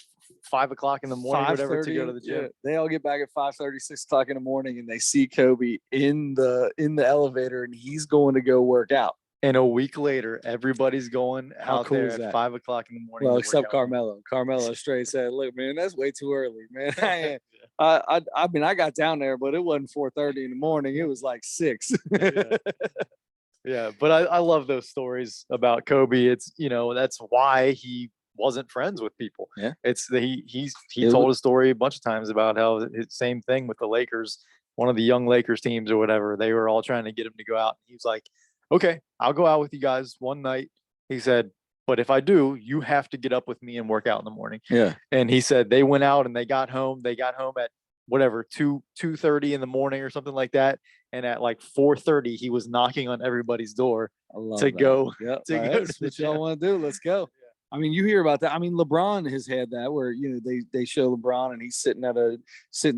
5 o'clock in the morning, whatever, to go to the gym. Yeah. They all get back at 5:30, 6 o'clock in the morning, and they see Kobe in the elevator, and he's going to go work out. And a week later, everyme's going out cool there is at that? 5 o'clock in the morning. Well, to except work out. Carmelo. Carmelo straight said, "Look, man, that's way too early, man." I mean, I got down there, but it wasn't 4:30 in the morning. It was like 6. Yeah, but I love those stories about Kobe. It's, that's why he wasn't friends with people. Yeah. It's he told a story a bunch of times about how it's same thing with the Lakers, one of the young Lakers teams or whatever. They were all trying to get him to go out. He was like, "Okay, I'll go out with you guys one night." He said, "But if I do, you have to get up with me and work out in the morning." Yeah. And he said they went out and they got home. They got home at whatever, 2:30 in the morning or something like that. And at like 4:30, he was knocking on everybody's door to go. Yeah, to go that's to the what y'all gym. want to do. Let's go. I mean, you hear about that. I mean, LeBron has had that where, they show LeBron and he's sitting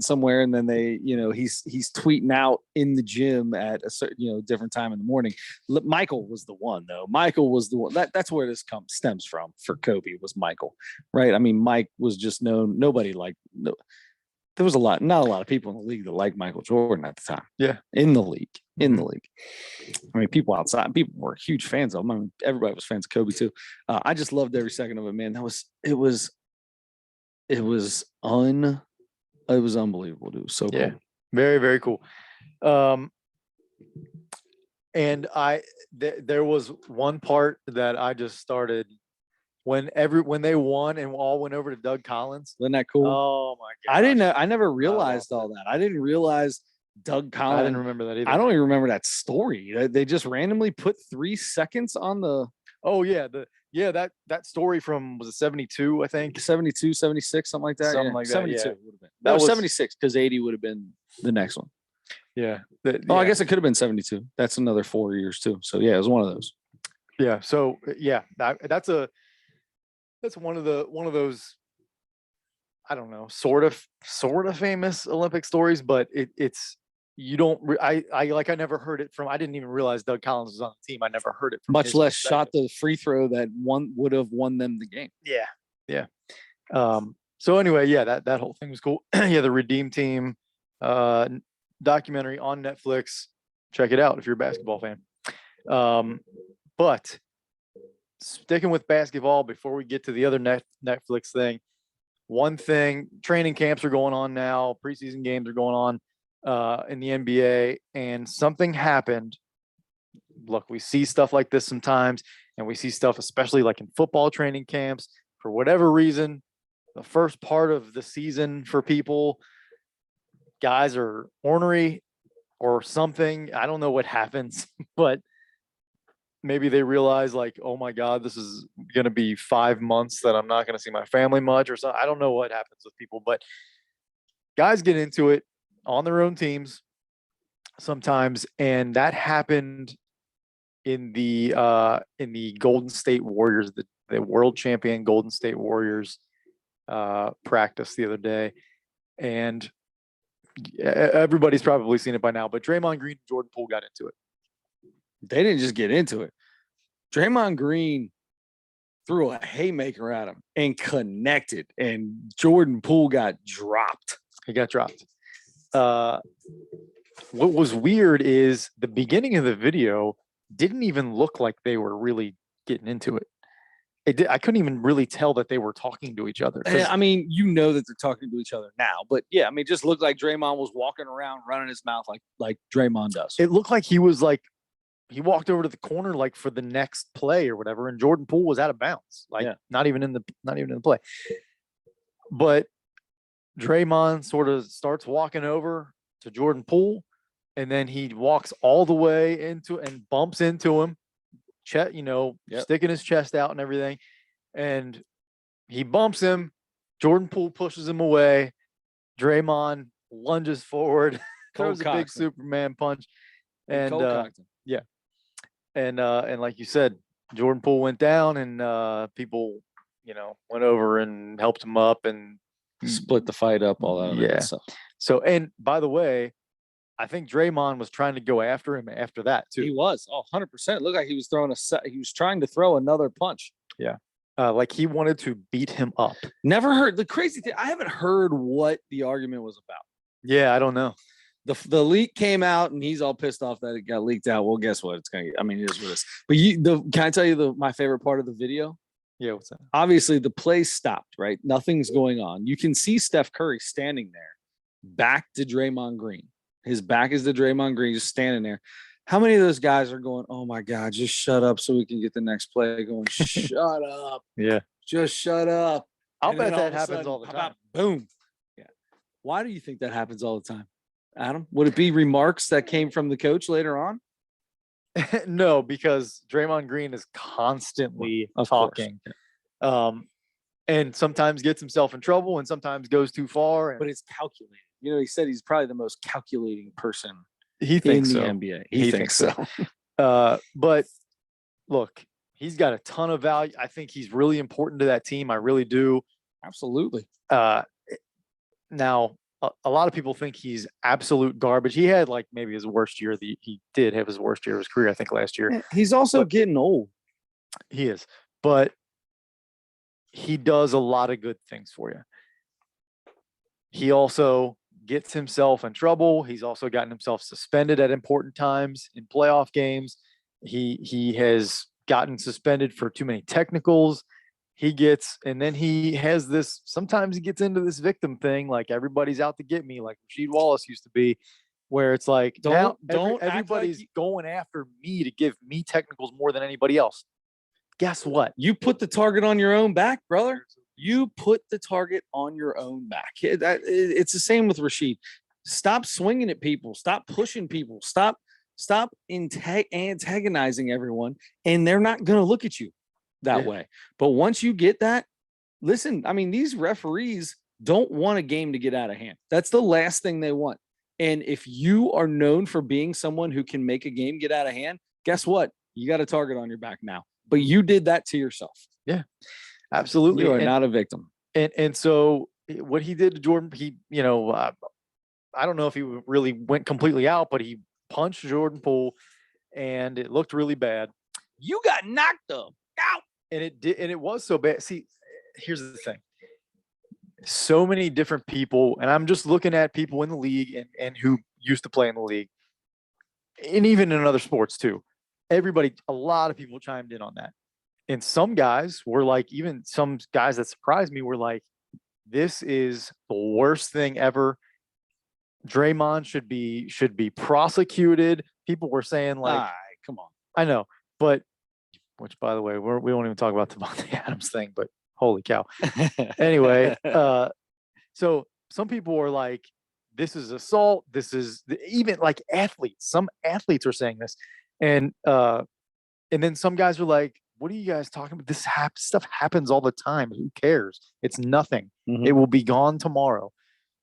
somewhere, and then he's tweeting out in the gym at a certain, different time in the morning. Michael was the one though. Michael was the one that's where this stems from for Kobe, was Michael, right? I mean, Mike was just known. There was not a lot of people in the league that liked Michael Jordan at the time. Yeah. In the league. I mean, people outside, people were huge fans of him. I mean, everybody was fans of Kobe too. I just loved every second of it, man. It was unbelievable, dude. So cool. Yeah. Very, very cool. And there was one part that I just started when they won and all went over to Doug Collins. Wasn't that cool? Oh my God. I never realized all that. I didn't realize Doug I Collins. didn't remember that either. I don't even remember that story. They just randomly put 3 seconds on the Oh yeah, that story from, was it 72? I think 72, 76, something like that. Something yeah. like that, 72 yeah. would have been. That No, was- 76 because 80 would have been the next one. yeah. Oh, I guess it could have been 72. That's another 4 years too. So yeah, it was one of those. Yeah. So yeah, that's one of those, I don't know, sort of famous Olympic stories, but it's you don't. I never heard it from. I didn't even realize Doug Collins was on the team. I never heard it from Much his less shot perspective. the free throw that would have won them the game. Yeah. So anyway, yeah, that whole thing was cool. Yeah, the Redeem Team documentary on Netflix. Check it out if you're a basketball fan. But sticking with basketball before we get to the other Netflix thing, one thing, training camps are going on now, preseason games are going on in the NBA, and something happened. Look, we see stuff like this sometimes, and we see stuff, especially like in football training camps, for whatever reason, the first part of the season for people, guys are ornery or something. I don't know what happens, but maybe they realize like, oh my God, this is going to be 5 months that I'm not going to see my family much or something. I don't know what happens with people, but guys get into it on their own teams sometimes. And that happened in the Golden State Warriors, the world champion Golden State Warriors practice the other day. And everybody's probably seen it by now, but Draymond Green and Jordan Poole got into it. They didn't just get into it. Draymond Green threw a haymaker at him and connected, and Jordan Poole got dropped. He got dropped. What was weird is the beginning of the video didn't even look like they were really getting into it. I couldn't even really tell that they were talking to each other. 'Cause I mean, you know that they're talking to each other now, but yeah, I mean, it just looked like Draymond was walking around, running his mouth like Draymond does. it looked like he was like, he walked over to the corner like for the next play or whatever, and Jordan Poole was out of bounds, like Yeah. not even in the play. But Draymond sort of starts walking over to Jordan Poole, and then he walks all the way into and bumps into him, Yep. sticking his chest out and everything. And he bumps him. Jordan Poole pushes him away. Draymond lunges forward, throws a big Superman punch. And and like you said, Jordan Poole went down, and people, went over and helped him up and split the fight up, all that. Yeah. Stuff. So, and by the way, I think Draymond was trying to go after him after that too. He was 100%. It looked like he was he was trying to throw another punch. Like he wanted to beat him up. Never heard the crazy thing. I haven't heard what the argument was about. Yeah, I don't know. The leak came out and he's all pissed off that it got leaked out. Well, guess what? It's gonna. I mean, it is what it is. But can I tell you my favorite part of the video? Yeah, what's that? Obviously, the play stopped. Right, nothing's going on. You can see Steph Curry standing there, back to Draymond Green. His back is to Draymond Green, just standing there. How many of those guys are going, oh my God, just shut up so we can get the next play? Going, shut up. Yeah. Just shut up. I'll And then bet that of a happens sudden, all the pop, time. pop, boom. Yeah. Why do you think that happens all the time, Adam? Would it be remarks that came from the coach later on? No, because Draymond Green is constantly Of course. talking. And sometimes gets himself in trouble and sometimes goes too far. And But it's calculated. He said he's probably the most calculating person he in thinks the so. NBA. He thinks so. But look, he's got a ton of value. I think he's really important to that team. I really do. Absolutely. Now, a lot of people think he's absolute garbage. He had like maybe his worst year. He did have his worst year of his career, I think, last year. He's also But- getting old. He is, but he does a lot of good things for you. He also gets himself in trouble. He's also gotten himself suspended at important times in playoff games. He has gotten suspended for too many technicals. And then he has this, sometimes he gets into this victim thing, like everybody's out to get me, like Rasheed Wallace used to be, where it's like, Don't act like everybody's you- going after me to give me technicals more than anybody else. Guess what? You put the target on your own back, brother. You put the target on your own back. It's the same with Rasheed. Stop swinging at people. Stop pushing people. Stop antagonizing everyone, and they're not going to look at you that Yeah. way. But once you get that, listen, I mean, these referees don't want a game to get out of hand. That's the last thing they want. And if you are known for being someone who can make a game get out of hand, guess what? You got a target on your back now. But you did that to yourself. Absolutely. You are not a victim. And so what he did to Jordan, I don't know if he really went completely out, but he punched Jordan Poole, and it looked really bad. You got knocked up. Out. And it did, and it was so bad. See, here's the thing. So many different people, and I'm just looking at people in the league and who used to play in the league, and even in other sports too. A lot of people chimed in on that. And some guys were like, even some guys that surprised me were like, this is the worst thing ever. Draymond should be prosecuted. People were saying like, All right, come on. I know, but which by the way, we won't even talk about the Devontae Adams thing, but holy cow. Anyway, so some people were like, this is assault. This is even like athletes. Some athletes are saying this. And then some guys were like, what are you guys talking about? This stuff happens all the time. Who cares? It's nothing. Mhm. It will be gone tomorrow.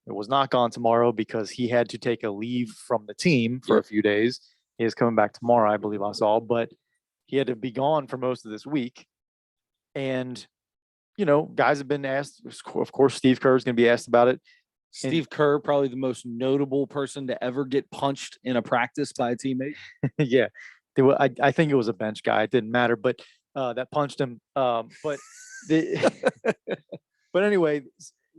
It was not gone tomorrow because he had to take a leave from the team for a few days. He is coming back tomorrow, I believe I saw, but he had to be gone for most of this week. And, guys have been asked, of course, Steve Kerr is going to be asked about it. Steve Kerr, probably the most notable person to ever get punched in a practice by a teammate. Yeah. I think it was a bench guy. It didn't matter, but that punched him. But anyway,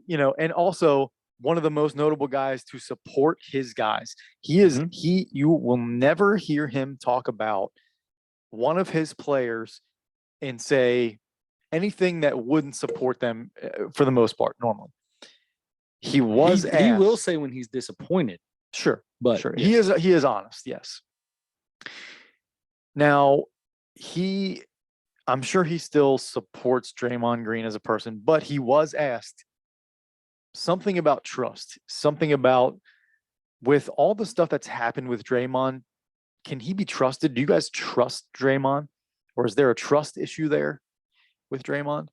and also one of the most notable guys to support his guys. You will never hear him talk about one of his players and say anything that wouldn't support them for the most part, normally. He was He will say when he's disappointed. Sure. But Sure. yeah. He is honest. Yes. Now I'm sure he still supports Draymond Green as a person, but he was asked something about trust, something about with all the stuff that's happened with Draymond, can he be trusted? Do you guys trust Draymond, or is there a trust issue there with Draymond?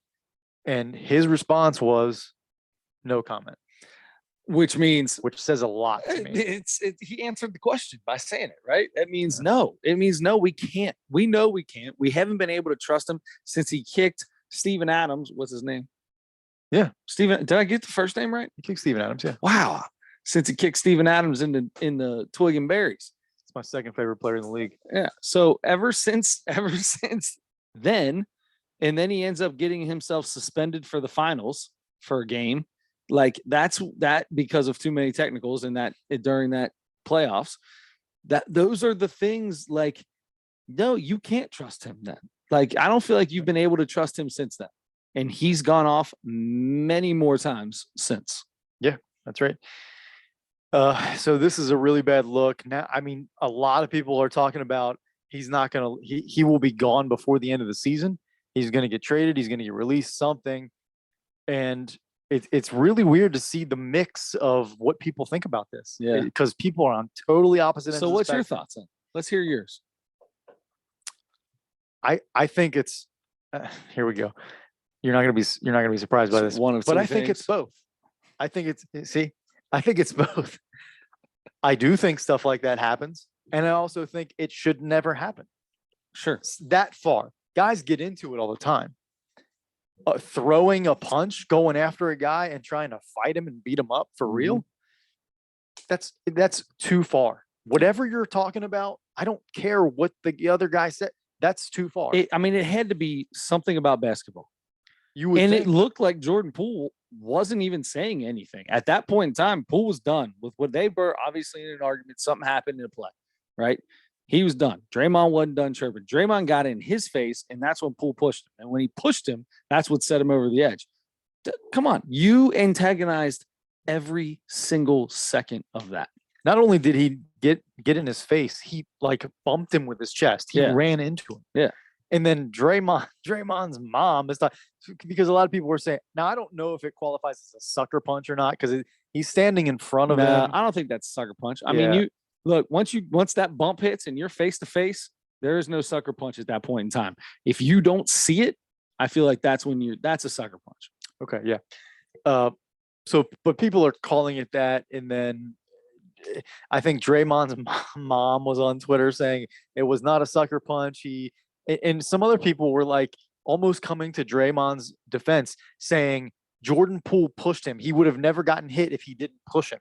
And his response was no comment. Which says a lot to me. He answered the question by saying it, right? That means no. It means no, we can't. We know we can't. We haven't been able to trust him since he kicked Steven Adams. What's his name? Yeah. Steven, did I get the first name right? He kicked Steven Adams, yeah. Wow. Since he kicked Steven Adams in the Twig and Berries. It's my second favorite player in the league. Yeah. So ever since then, and then he ends up getting himself suspended for the finals for a game. Like that's because of too many technicals and that during that playoffs, those are the things like, no, you can't trust him then. Like, I don't feel like you've been able to trust him since then. And he's gone off many more times since. Yeah, that's right. So this is a really bad look. Now, I mean, a lot of people are talking about he will be gone before the end of the season. He's going to get traded. He's going to get released, something. And it's really weird to see the mix of what people think about this. Yeah. Because people are on totally opposite ends. So what's your thoughts on? Let's hear yours. I think it's here we go. You're not gonna be surprised by this. But I think it's both. I think it's both. I do think stuff like that happens, and I also think it should never happen. Sure. It's that far. Guys get into it all the time. Throwing a punch, going after a guy and trying to fight him and beat him up for real. That's too far. Whatever you're talking about, I don't care what the other guy said. That's too far. It had to be something about basketball. It looked like Jordan Poole wasn't even saying anything. At that point in time, Poole was done with what they were obviously in an argument. Something happened in a play, right? He was done. Draymond wasn't done chirping. Draymond got in his face, and that's when Poole pushed him. And when he pushed him, that's what set him over the edge. Come on. You antagonized every single second of that. Not only did he get in his face, he like bumped him with his chest. He ran into him. Yeah. And then Draymond's mom is not, because a lot of people were saying, now I don't know if it qualifies as a sucker punch or not, because He's standing in front of Nah, him. I don't think that's a sucker punch. I mean, Yeah. you look once that bump hits and you're face to face, there is no sucker punch at that point in time. If you don't see it, I feel like that's a sucker punch. Okay, yeah. But people are calling it that, and then I think Draymond's mom was on Twitter saying it was not a sucker punch. And some other people were like almost coming to Draymond's defense, saying Jordan Poole pushed him. He would have never gotten hit if he didn't push him.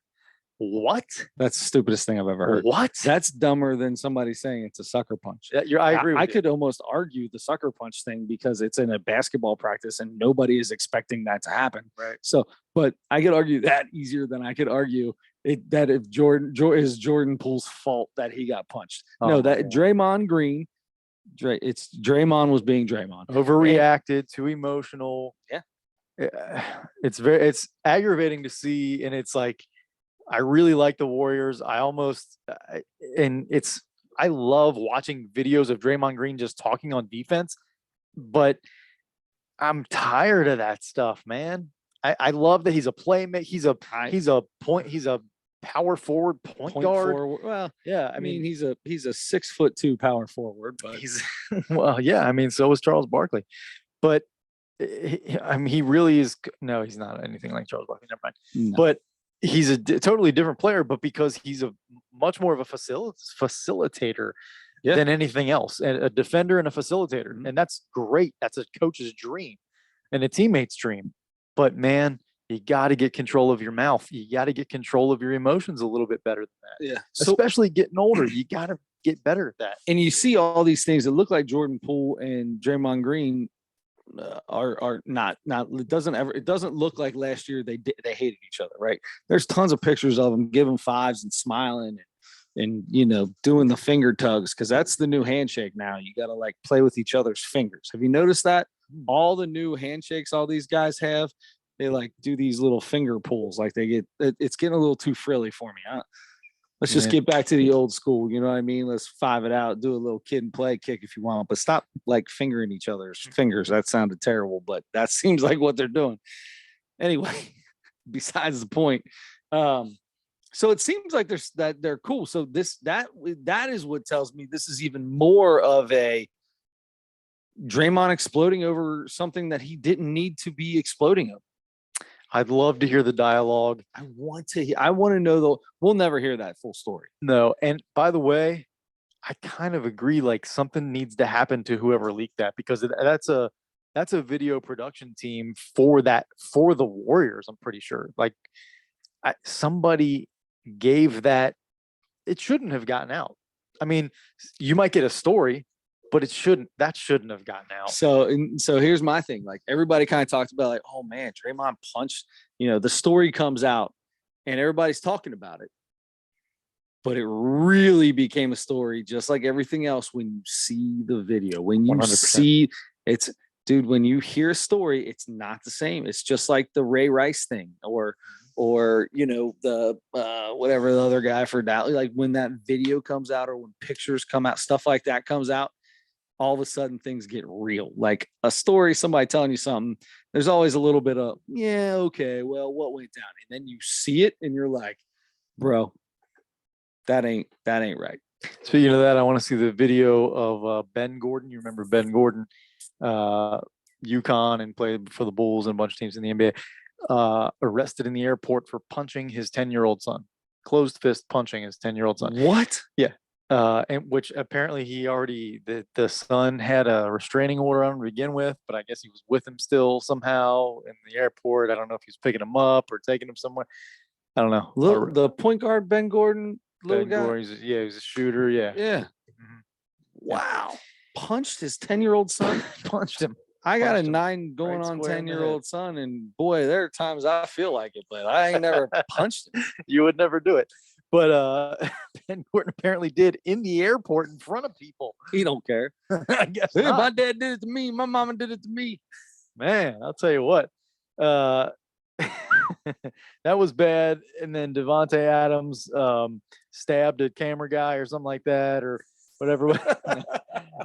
What? That's the stupidest thing I've ever heard. What? That's dumber than somebody saying it's a sucker punch. I agree with I you. could almost argue the sucker punch thing because it's in a basketball practice and nobody is expecting that to happen. Right. So, but I could argue that easier than I could argue that if is Jordan Poole's fault that he got punched. No, that Draymond Green, Draymond was being Draymond. Overreacted, too emotional. Yeah. It's aggravating to see, and it's like, I really like the Warriors. I love watching videos of Draymond Green just talking on defense, but I'm tired of that stuff, man. I love that he's a playmate. He's a power forward point guard. Forward. Well, Yeah, I mean, he's a 6'2" power forward, but he's well, yeah. I mean, so is Charles Barkley, but he really is. No, he's not anything like Charles Barkley. Never mind. No. But he's a totally different player. But because he's a much more of a facilitator than anything else, and a defender and a facilitator, and that's great. That's a coach's dream and a teammate's dream. But man, you got to get control of your mouth. You got to get control of your emotions a little bit better than that. Yeah. Especially getting older, you got to get better at that. And you see all these things that look like Jordan Poole and Draymond Green are not. It doesn't look like last year they hated each other, right? There's tons of pictures of them giving fives and smiling and doing the finger tugs because that's the new handshake now. You got to like play with each other's fingers. Have you noticed that? All the new handshakes all these guys have, they like do these little finger pulls. Like it's getting a little too frilly for me. Let's just get back to the old school. You know what I mean? Let's five it out, do a little kid and play kick if you want, but stop like fingering each other's fingers. That sounded terrible, but that seems like what they're doing. Anyway, besides the point. So it seems like they're cool. So that is what tells me this is even more of a Draymond exploding over something that he didn't need to be exploding over. I'd love to hear the dialogue. I want to know we'll never hear that full story. No. And by the way, I kind of agree. Like something needs to happen to whoever leaked that, because that's a video production team for the Warriors. I'm pretty sure like somebody gave that. It shouldn't have gotten out. I mean, you might get a story, but that shouldn't have gotten out. So here's my thing. Like everybody kind of talked about like, oh man, Draymond punched, the story comes out and everybody's talking about it. But it really became a story just like everything else when you see the video. When you 100%. see when you hear a story, it's not the same. It's just like the Ray Rice thing or the whatever the other guy for Dallas, like when that video comes out or when pictures come out, stuff like that comes out, all of a sudden things get real. Like a story, somebody telling you something, there's always a little bit of, yeah, okay, well, what went down? And then you see it and you're like, bro, that ain't right. Speaking of that, I want to see the video of Ben Gordon. You remember Ben Gordon, UConn, and played for the Bulls and a bunch of teams in the NBA, arrested in the airport for punching his 10-year-old son, closed fist punching his 10-year-old son. What? Yeah. And which apparently the son had a restraining order on him to begin with, but I guess he was with him still somehow in the airport. I don't know if he was picking him up or taking him somewhere. I don't know. The point guard, Ben Gordon, little guy. Gordon, he's a shooter. Yeah. Yeah. Mhm. Wow. Punched his 10-year-old son. Punched him. I got a Punched him 9 going right on square in the 10-year-old son, and boy, there are times I feel like it, but I ain't never punched him. You would never do it. But Ben Gordon apparently did in the airport in front of people. He don't care. I guess Hey, not. my dad did it to me. My mama did it to me. Man, I'll tell you what. That was bad. And then Devontae Adams stabbed a camera guy or something like that or whatever.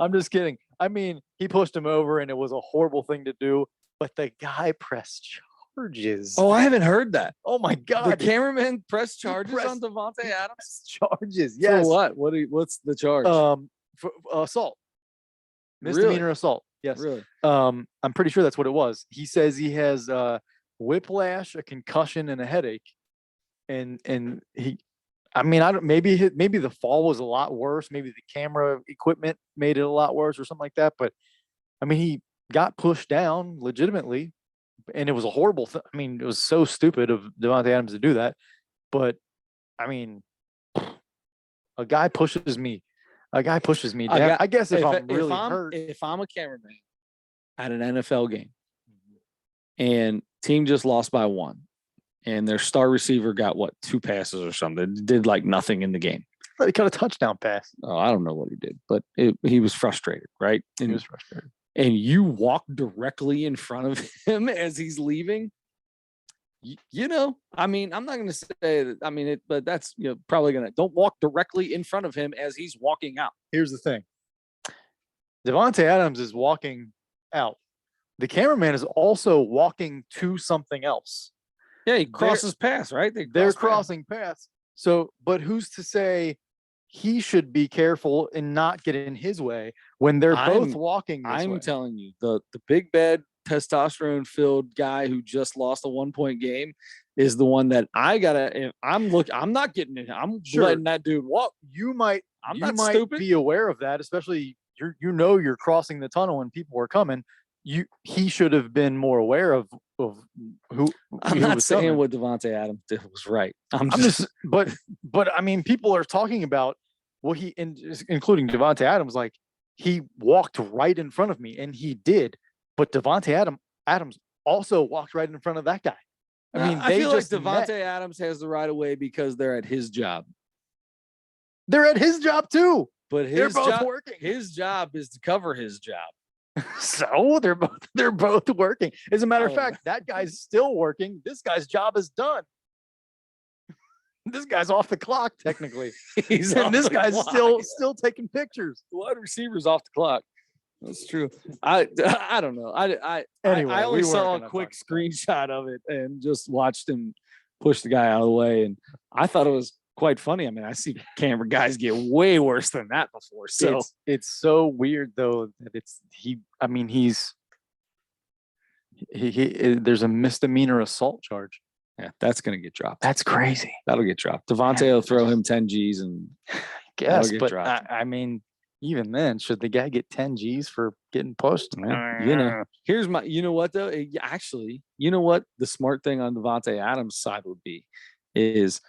I'm just kidding. I mean, he pushed him over and it was a horrible thing to do. But the guy pressed charges. Oh, I haven't heard that. Oh my The God. cameraman pressed charges pressed- on Devontae Adams? Charges. For Yes. what? What's the charge? For assault. Really? Misdemeanor assault. Yes. Really? I'm pretty sure that's what it was. He says he has whiplash, a concussion, and a headache. And he, I mean, I don't, maybe the fall was a lot worse. Maybe the camera equipment made it a lot worse or something like that. But I mean, he got pushed down legitimately, and it was a horrible thing. I mean, it was so stupid of Devontae Adams to do that. But I mean, a guy pushes me. A guy pushes me down. I guess if I'm really hurt, if I'm a cameraman at an NFL game and team just lost by 1 and their star receiver got 2 passes or something, did like nothing in the game. he got a touchdown pass. Oh, I don't know what he did, but he was frustrated, right? He And, was frustrated. and you walk directly in front of him as he's leaving. You know, I mean, I'm not going to say that. I mean, but that's probably going to don't walk directly in front of him as he's walking out. Here's the thing. Devontae Adams is walking out. The cameraman is also walking to something else. Yeah, he crosses paths, right? They're crossing paths. So, but who's to say he should be careful and not get in his way when they're both walking this way? I'm telling you, the big bad testosterone filled guy who just lost a 1-point game is the one that I gotta. I'm not getting in. I'm letting that dude walk. I'm not not stupid. Be aware of that, especially you're crossing the tunnel and people are coming. He should have been more aware of who. I'm not saying what Devontae Adams did was right. I'm just but I mean, people are talking about what including Devontae Adams, like he walked right in front of me, and he did. But Devontae Adams also walked right in front of that guy. I mean, I feel like Devontae Adams has the right of way because they're at his job. They're at his job too. But They're both working. His job is to cover his job. So they're both working. As a matter of fact, that guy's still working. This guy's job is done. This guy's off the clock technically. This guy's still taking pictures. The wide receiver's off the clock. That's true. I don't know. I only saw a quick screenshot of it and just watched him push the guy out of the way, and I thought it was quite funny. I mean, I see camera guys get way worse than that before. So it's so weird though that there's a misdemeanor assault charge. Yeah, that's gonna get dropped. That's crazy. That'll get dropped. Devontae will throw him 10 G's and guess, but I mean, even then, should the guy get 10 G's for getting pushed? Here's my, you know what though? Actually, you know what the smart thing on Devontae Adams' side would be is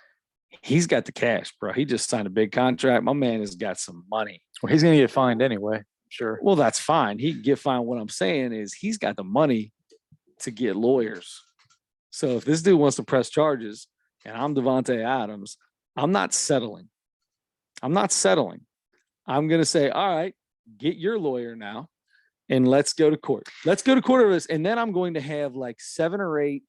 he's got the cash, bro. He just signed a big contract. My man has got some money. Well, he's gonna get fined anyway. Sure. Well, that's fine. He can get fined. What I'm saying is he's got the money to get lawyers. So if this dude wants to press charges and I'm Devontae Adams, I'm not settling. I'm going to say, all right, get your lawyer now and let's go to court. Let's go to court over this. And then I'm going to have like 7 or 8.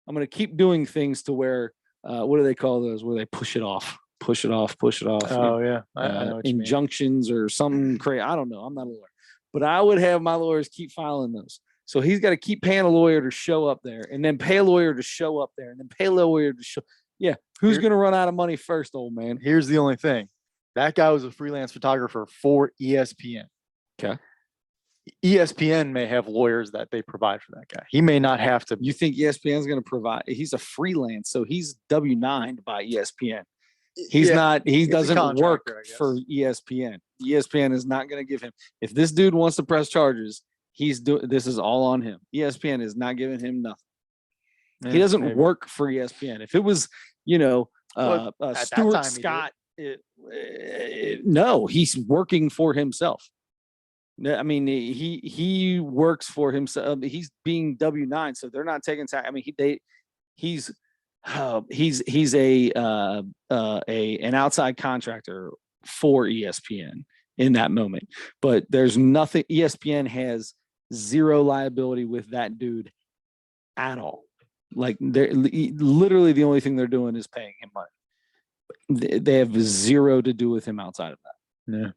I'm going to keep doing things to where, what do they call those? Where they push it off. Oh, yeah. I know what you mean. Injunctions or something crazy. I don't know. I'm not a lawyer. But I would have my lawyers keep filing those. So he's got to keep paying a lawyer to show up there and then pay a lawyer to show up there and then pay a lawyer to show. Yeah. Who's going to run out of money first, old man? Here's the only thing. That guy was a freelance photographer for ESPN. Okay. ESPN may have lawyers that they provide for that guy. He may not have to. You think ESPN is going to provide? He's a freelance, so he's W-9'd by ESPN. He doesn't work for ESPN. ESPN is not going to give him. If this dude wants to press charges, this is all on him. ESPN is not giving him nothing. Yeah, he doesn't work for ESPN. If it was, Stuart Scott, no, he's working for himself. I mean, he works for himself. He's being W-9, so they're not taking tax. I mean, he's an outside contractor for ESPN in that moment. But there's nothing. ESPN has zero liability with that dude at all. Like they're literally the only thing they're doing is paying him money. They have zero to do with him outside of that.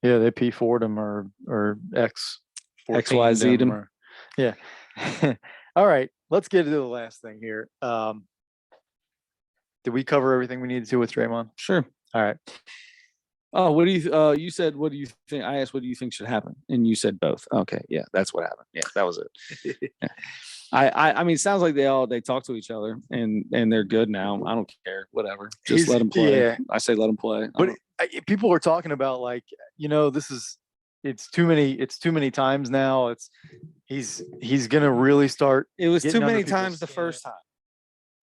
Yeah, they P4'd him or X XYZ'd him. Yeah. All right, let's get into the last thing here. Did we cover everything we needed to with Draymond? Sure. All right. Oh, what do you you said, what do you think? I asked, what do you think should happen? And you said both. Okay. Yeah, that's what happened. Yeah, that was it. Yeah. I mean, it sounds like they talk to each other and they're good now. I don't care. Whatever. Just let them play. Yeah. I say let them play. But people are talking about like, it's too many times now. He's gonna really start. It was getting too under many people's times the skin. first time.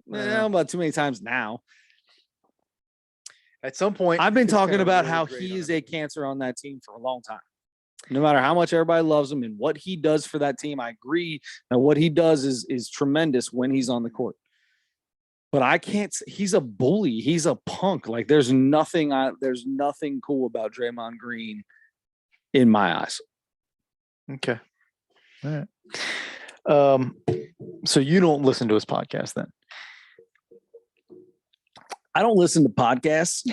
Yeah. I don't know about too many times now. At some point, I've been it's talking gonna about really how grate he on is him. a cancer on that team for a long time. No matter how much everybody loves him and what he does for that team, I agree. Now, what he does is tremendous when he's on the court. But I can't. He's a bully. He's a punk. Like there's nothing cool about Draymond Green in my eyes. Okay. All right. So you don't listen to his podcast then? I don't listen to podcasts,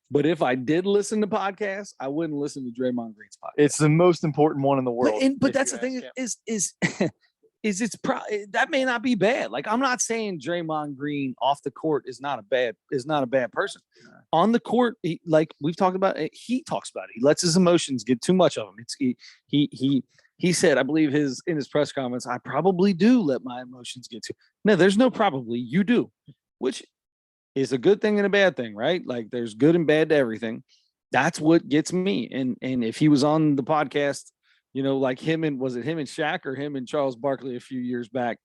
but if I did listen to podcasts, I wouldn't listen to Draymond Green's podcast. It's the most important one in the world. But if that's you the thing ask him. is that may not be bad. Like I'm not saying Draymond Green off the court is not a bad person. On the court, like we've talked about, he talks about it. He lets his emotions get too much of him. He said, I believe in his press comments, I probably do let my emotions get to. No, there's no probably. You do, which is a good thing and a bad thing, right? Like there's good and bad to everything. That's what gets me. And if he was on the podcast, like was it him and Shaq or him and Charles Barkley a few years back,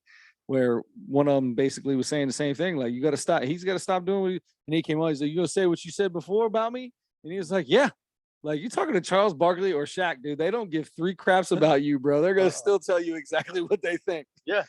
where one of them basically was saying the same thing. Like, you got to stop. He's got to stop doing what and he came on. He's like, you going to say what you said before about me? And he was like, yeah. Like, you're talking to Charles Barkley or Shaq, dude. They don't give three craps about you, bro. They're going to still tell you exactly what they think. Yeah.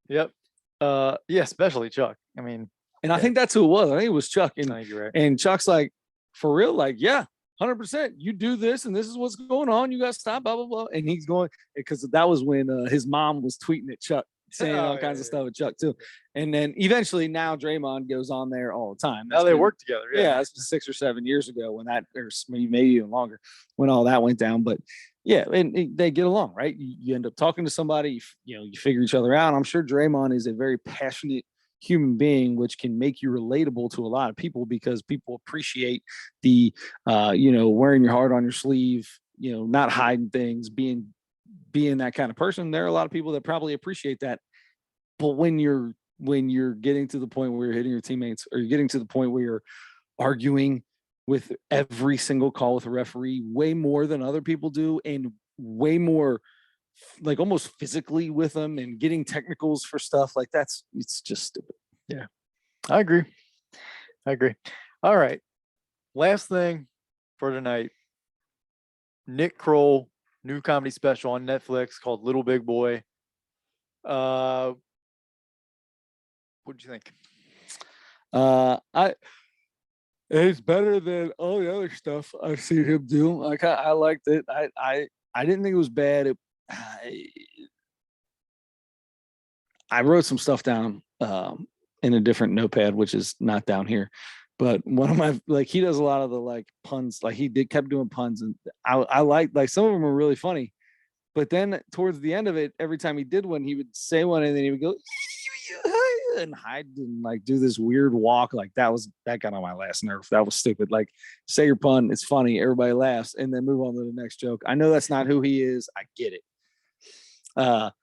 Yep. Yeah, especially Chuck. I mean, and I think that's who it was. I think it was Chuck. I think you're right. And Chuck's like, for real? Like, yeah. 100%. You do this, and this is what's going on. You got to stop, blah, blah, blah. And he's going, because that was when his mom was tweeting at Chuck, saying all kinds of stuff at Chuck, too. And then eventually now Draymond goes on there all the time. Now they work together. Yeah, that's 6 or 7 years ago when that, or maybe even longer, when all that went down. But yeah, and they get along, right? You end up talking to somebody, you figure each other out. I'm sure Draymond is a very passionate human being, which can make you relatable to a lot of people because people appreciate the wearing your heart on your sleeve, not hiding things, being that kind of person. There are a lot of people that probably appreciate that. But when you're getting to the point where you're hitting your teammates, or you're getting to the point where you're arguing with every single call with a referee way more than other people do, and way more like almost physically with them and getting technicals for stuff like it's just stupid. Yeah, I agree. All right. Last thing for tonight. Nick Kroll, new comedy special on Netflix called Little Big Boy. What did you think? It's better than all the other stuff I've seen him do. Like I liked it. I didn't think it was bad. I wrote some stuff down in a different notepad, which is not down here. But one of my, he does a lot of the puns. Like kept doing puns, and I like some of them are really funny. But then towards the end of it, every time he did one, he would say one, and then he would go and hide and do this weird walk. That got on my last nerve. That was stupid. Say your pun, it's funny, everybody laughs, and then move on to the next joke. I know that's not who he is. I get it. But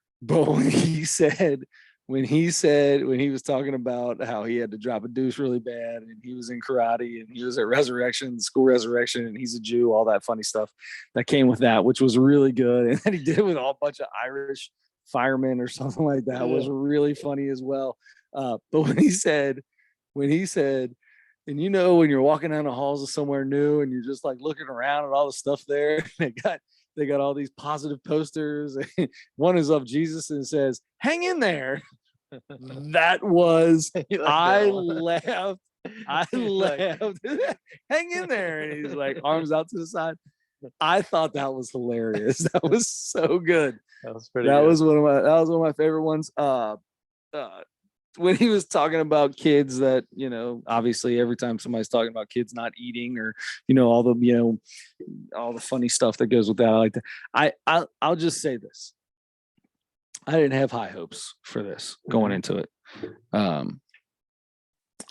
when he was talking about how he had to drop a deuce really bad, and he was in karate, and he was at school resurrection, and he's a Jew, all that funny stuff that came with that, which was really good. And then he did it with a bunch of Irish firemen or something like that, was really funny as well. But when he said, and when you're walking down the halls of somewhere new and you're just looking around at all the stuff there, they got all these positive posters. One is of Jesus and says, "Hang in there." That was, I laughed. Hang in there. And he's arms out to the side. I thought that was hilarious. That was so good. That was pretty. That good. was one of my favorite ones. When he was talking about kids that, obviously every time somebody's talking about kids not eating, or, all the funny stuff that goes with that. I like that. I'll just say this. I didn't have high hopes for this going into it. I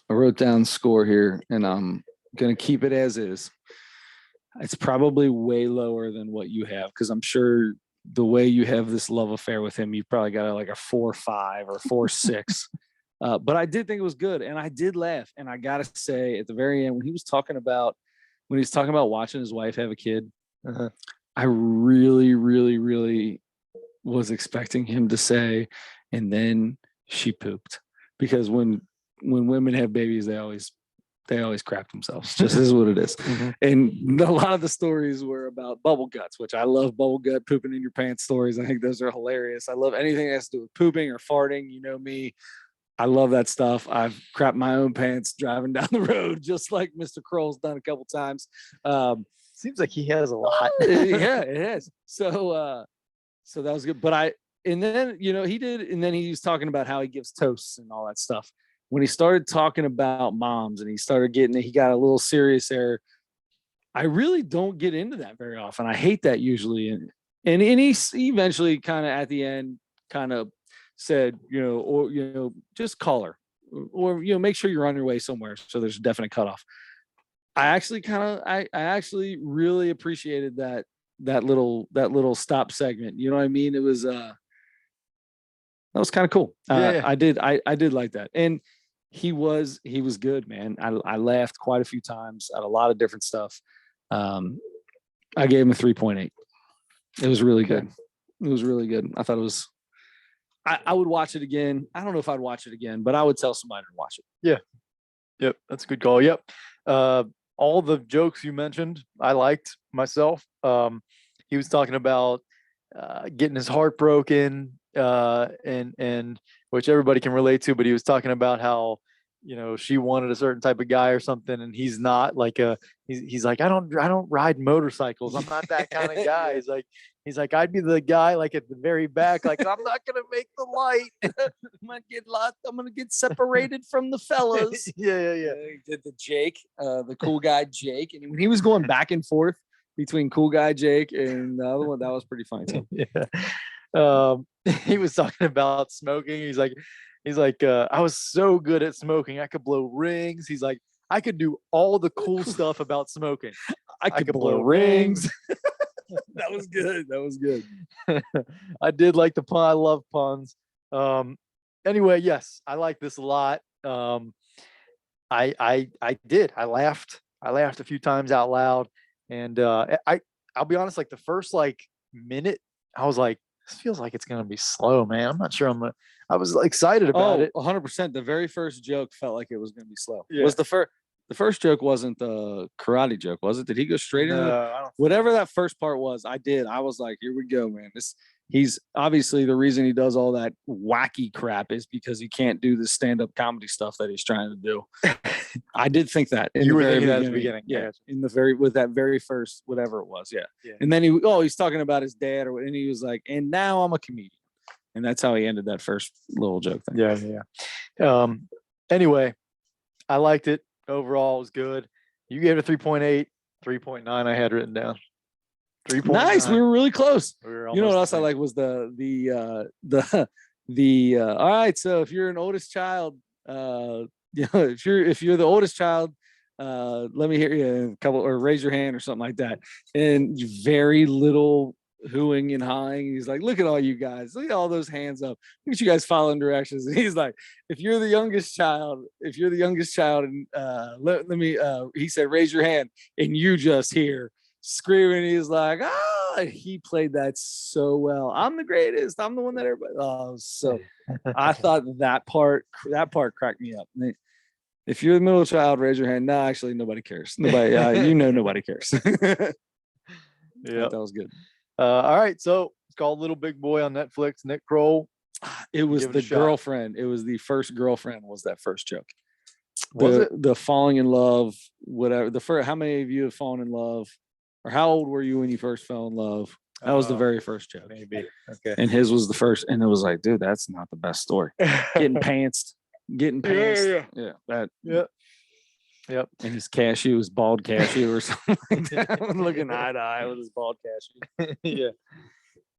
wrote down score here, and I'm gonna keep it as is. It's probably way lower than what you have, because I'm sure the way you have this love affair with him, you probably got like a 4.5 or 4.6. But I did think it was good, and I did laugh. And I gotta say, at the very end, when he was talking about watching his wife have a kid, I really, really, really was expecting him to say, and then she pooped, because when women have babies, they always crap themselves. Just is what it is. And a lot of the stories were about bubble guts, which I love. Bubble gut, pooping in your pants stories. I think those are hilarious. I love anything that has to do with pooping or farting. You know me. I love that stuff. I've crapped my own pants driving down the road, just like Mr. Kroll's done a couple times. Seems like he has a lot. Yeah, it has. So that was good. But then he did, and then he was talking about how he gives toasts and all that stuff. When he started talking about moms and he got a little serious there. I really don't get into that very often. I hate that usually. And he eventually kind of at the end kind of said, just call her, or make sure you're on your way somewhere, so there's a definite cutoff. I actually really appreciated that little stop segment. You know what I mean? It was that was kind of cool. Yeah. I did like that. And he was good, man. I laughed quite a few times at a lot of different stuff. I gave him a 3.8. It was really good. It was really good. I thought it was. I would watch it again. I don't know if I'd watch it again, but I would tell somebody to watch it. Yeah. Yep. That's a good call. Yep. All the jokes you mentioned, I liked myself. He was talking about getting his heart broken, and which everybody can relate to, but he was talking about how, she wanted a certain type of guy or something, and he's not like he's like, I don't ride motorcycles. I'm not that kind of guy. He's like, I'd be the guy like at the very back, like, I'm not gonna make the light. I'm gonna get lost. I'm gonna get separated from the fellas. Yeah. He did the Jake, the cool guy Jake, and when he was going back and forth between cool guy Jake and the other one, that was pretty funny too. Yeah. He was talking about smoking. He's like, I was so good at smoking. I could blow rings. He's like, I could do all the cool stuff about smoking. I could blow rings. That was good. That was good. I did like the pun. I love puns. Anyway, yes, I like this a lot. I did. I laughed a few times out loud. And I'll be honest, like the first minute, I was like, this feels like it's gonna be slow, man. I'm not sure I was excited about it. 100%. The very first joke felt like it was gonna be slow. Yeah. Was the first joke wasn't the karate joke, was it? Did he go straight into No, I don't. whatever that first part was? I was like, here we go, man. He's obviously the reason he does all that wacky crap is because he can't do the stand-up comedy stuff that he's trying to do. I did think that. You were thinking that at the beginning. Yeah. Gotcha. With that very first, whatever it was. Yeah. Yeah. And then he's talking about his dad, and he was like, and now I'm a comedian. And that's how he ended that first little joke thing. Yeah. Anyway, I liked it. Overall, it was good. You gave it a 3.8, 3.9. I had written down. 3.9. Nice. We were really close. We were You know what else almost I the like was the all right. So if you're an oldest child, if you're the oldest child, let me hear you a couple, or raise your hand or something like that. And very little hooing and hawing. He's like, look at all you guys. Look at all those hands up. Look at you guys following directions. And he's like, if you're the youngest child, and let me, he said, raise your hand, and you just hear screaming. He's like, he played that so well. I'm the greatest. I'm the one that everybody. Oh, so I thought that part cracked me up. If you're the middle child, raise your hand. No, actually, nobody cares. Nobody, nobody cares. Yeah, that was good. All right, so it's called Little Big Boy on Netflix. Nick Kroll. It was Give it a the shot. girlfriend. It was the first girlfriend. Was that first joke? Was it? The falling in love? Whatever. The first. How many of you have fallen in love? Or how old were you when you first fell in love? That was the very first joke. Maybe. Okay. And his was the first. And it was like, dude, that's not the best story. Getting pantsed. Yeah. That. Yep. Yep. And his cashew was bald cashew or something like that. Looking eye to eye with his bald cashew. Yeah.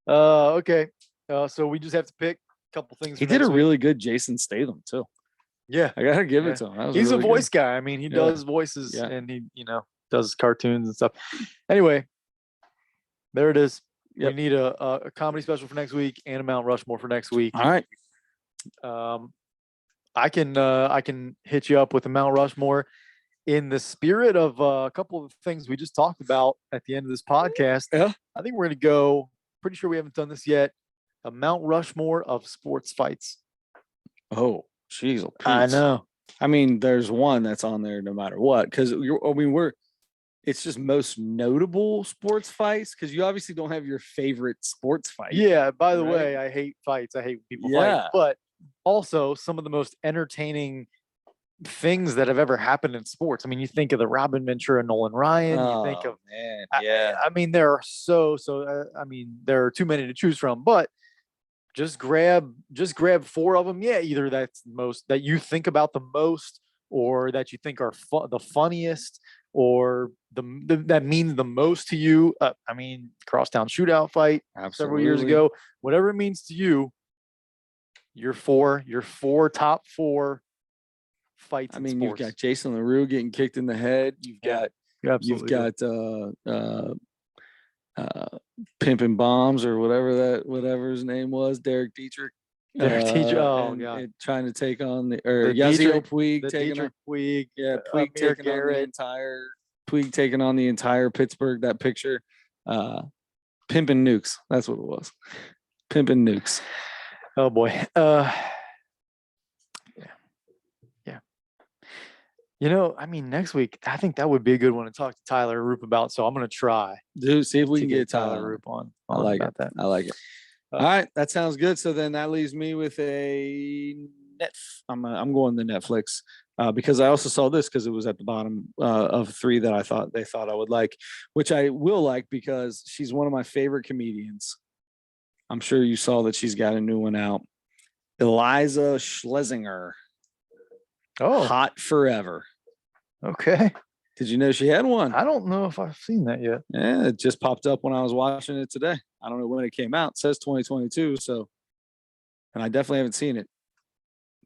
Okay. So we just have to pick a couple things. He for did a next week. really good Jason Statham too. Yeah. I gotta give Yeah. it to him. That was He's really a voice good. guy. I mean, he Yeah. does voices Yeah. and he, does cartoons and stuff. Anyway, there it is. Yep. We need a comedy special for next week and a Mount Rushmore for next week. All right. I can hit you up with a Mount Rushmore in the spirit of a couple of things we just talked about at the end of this podcast. Yeah. I think we're going to go, pretty sure we haven't done this yet, a Mount Rushmore of sports fights. Oh, jeez. I know. I mean, there's one that's on there no matter what, because it's just most notable sports fights, because you obviously don't have your favorite sports fight. Yeah. By the right? way, I hate fights. I hate people Yeah. fighting, but also some of the most entertaining things that have ever happened in sports. I mean, you think of the Robin Ventura, Nolan Ryan. You think of, man, I mean, there are I mean, there are too many to choose from, but just grab 4 of them. Yeah. Either that's the most that you think about the most, or that you think are the funniest, or that means the most to you. I mean, crosstown shootout fight several years ago, whatever it means to you. Your top 4 fights. I in mean, sports. you've got Jason LaRue getting kicked in the head. You've got Pimpin' Bombs or whatever his name was, Derek Dietrich. Derek Dietrich. Oh God. And trying to take on The Yazio Dietrich- Puig the taking Dietrich on, Puig. Puig Amir taking on the Garrett. entire Pittsburgh, that picture. Pimpin' Nukes. That's what it was. Pimpin' Nukes. Oh boy. Yeah. I mean, next week, I think that would be a good one to talk to Tyler Roop about. So I'm going to try Dude, see if we to can get Tyler Roop on. I like about it. that. I like it. All right, that sounds good. So then that leaves me with I'm going to Netflix because I also saw this because it was at the bottom of 3 that I thought I would like, which I will like because she's one of my favorite comedians. I'm sure you saw that she's got a new one out. Eliza Schlesinger. Oh, Hot Forever. okay. Did you know she had one? I don't know if I've seen that yet. Yeah, it just popped up when I was watching it today. I don't know when it came out. It says 2022, so, and I definitely haven't seen it.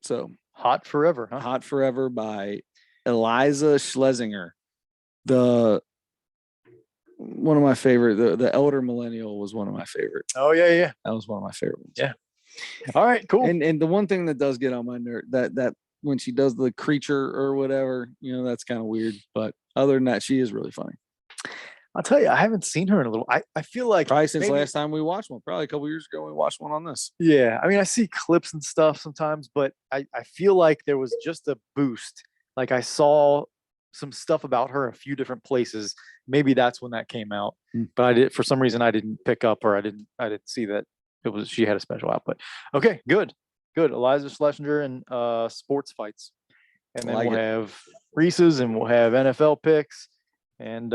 So, Hot Forever, huh? Hot Forever by Eliza Schlesinger. One of my favorite, the Elder Millennial was one of my favorites. Oh yeah. That was one of my favorite ones. Yeah. All right, cool. And the one thing that does get on my nerve, that when she does the creature or whatever, that's kind of weird. But other than that, she is really funny. I'll tell you, I haven't seen her in a little. I feel like Probably since maybe- last time we watched one, probably a couple years ago, we watched one on this. Yeah, I mean, I see clips and stuff sometimes, but I feel like there was just a boost. Like I saw some stuff about her in a few different places. Maybe that's when that came out. But for some reason I didn't pick up, or I didn't see that she had a special output. Okay, good. Eliza Schlesinger and sports fights. And then we'll have Reese's, and we'll have NFL picks, and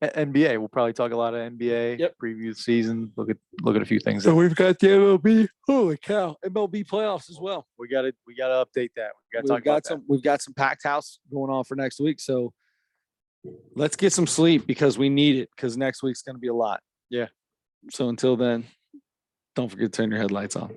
NBA. We'll probably talk a lot of NBA. Yep. Preview the season. Look at a few things. So we've got the MLB. Holy cow! MLB playoffs as well. We got to update that. We've got some packed house going on for next week. So let's get some sleep because we need it, because next week's going to be a lot. Yeah. So until then, don't forget to turn your headlights on.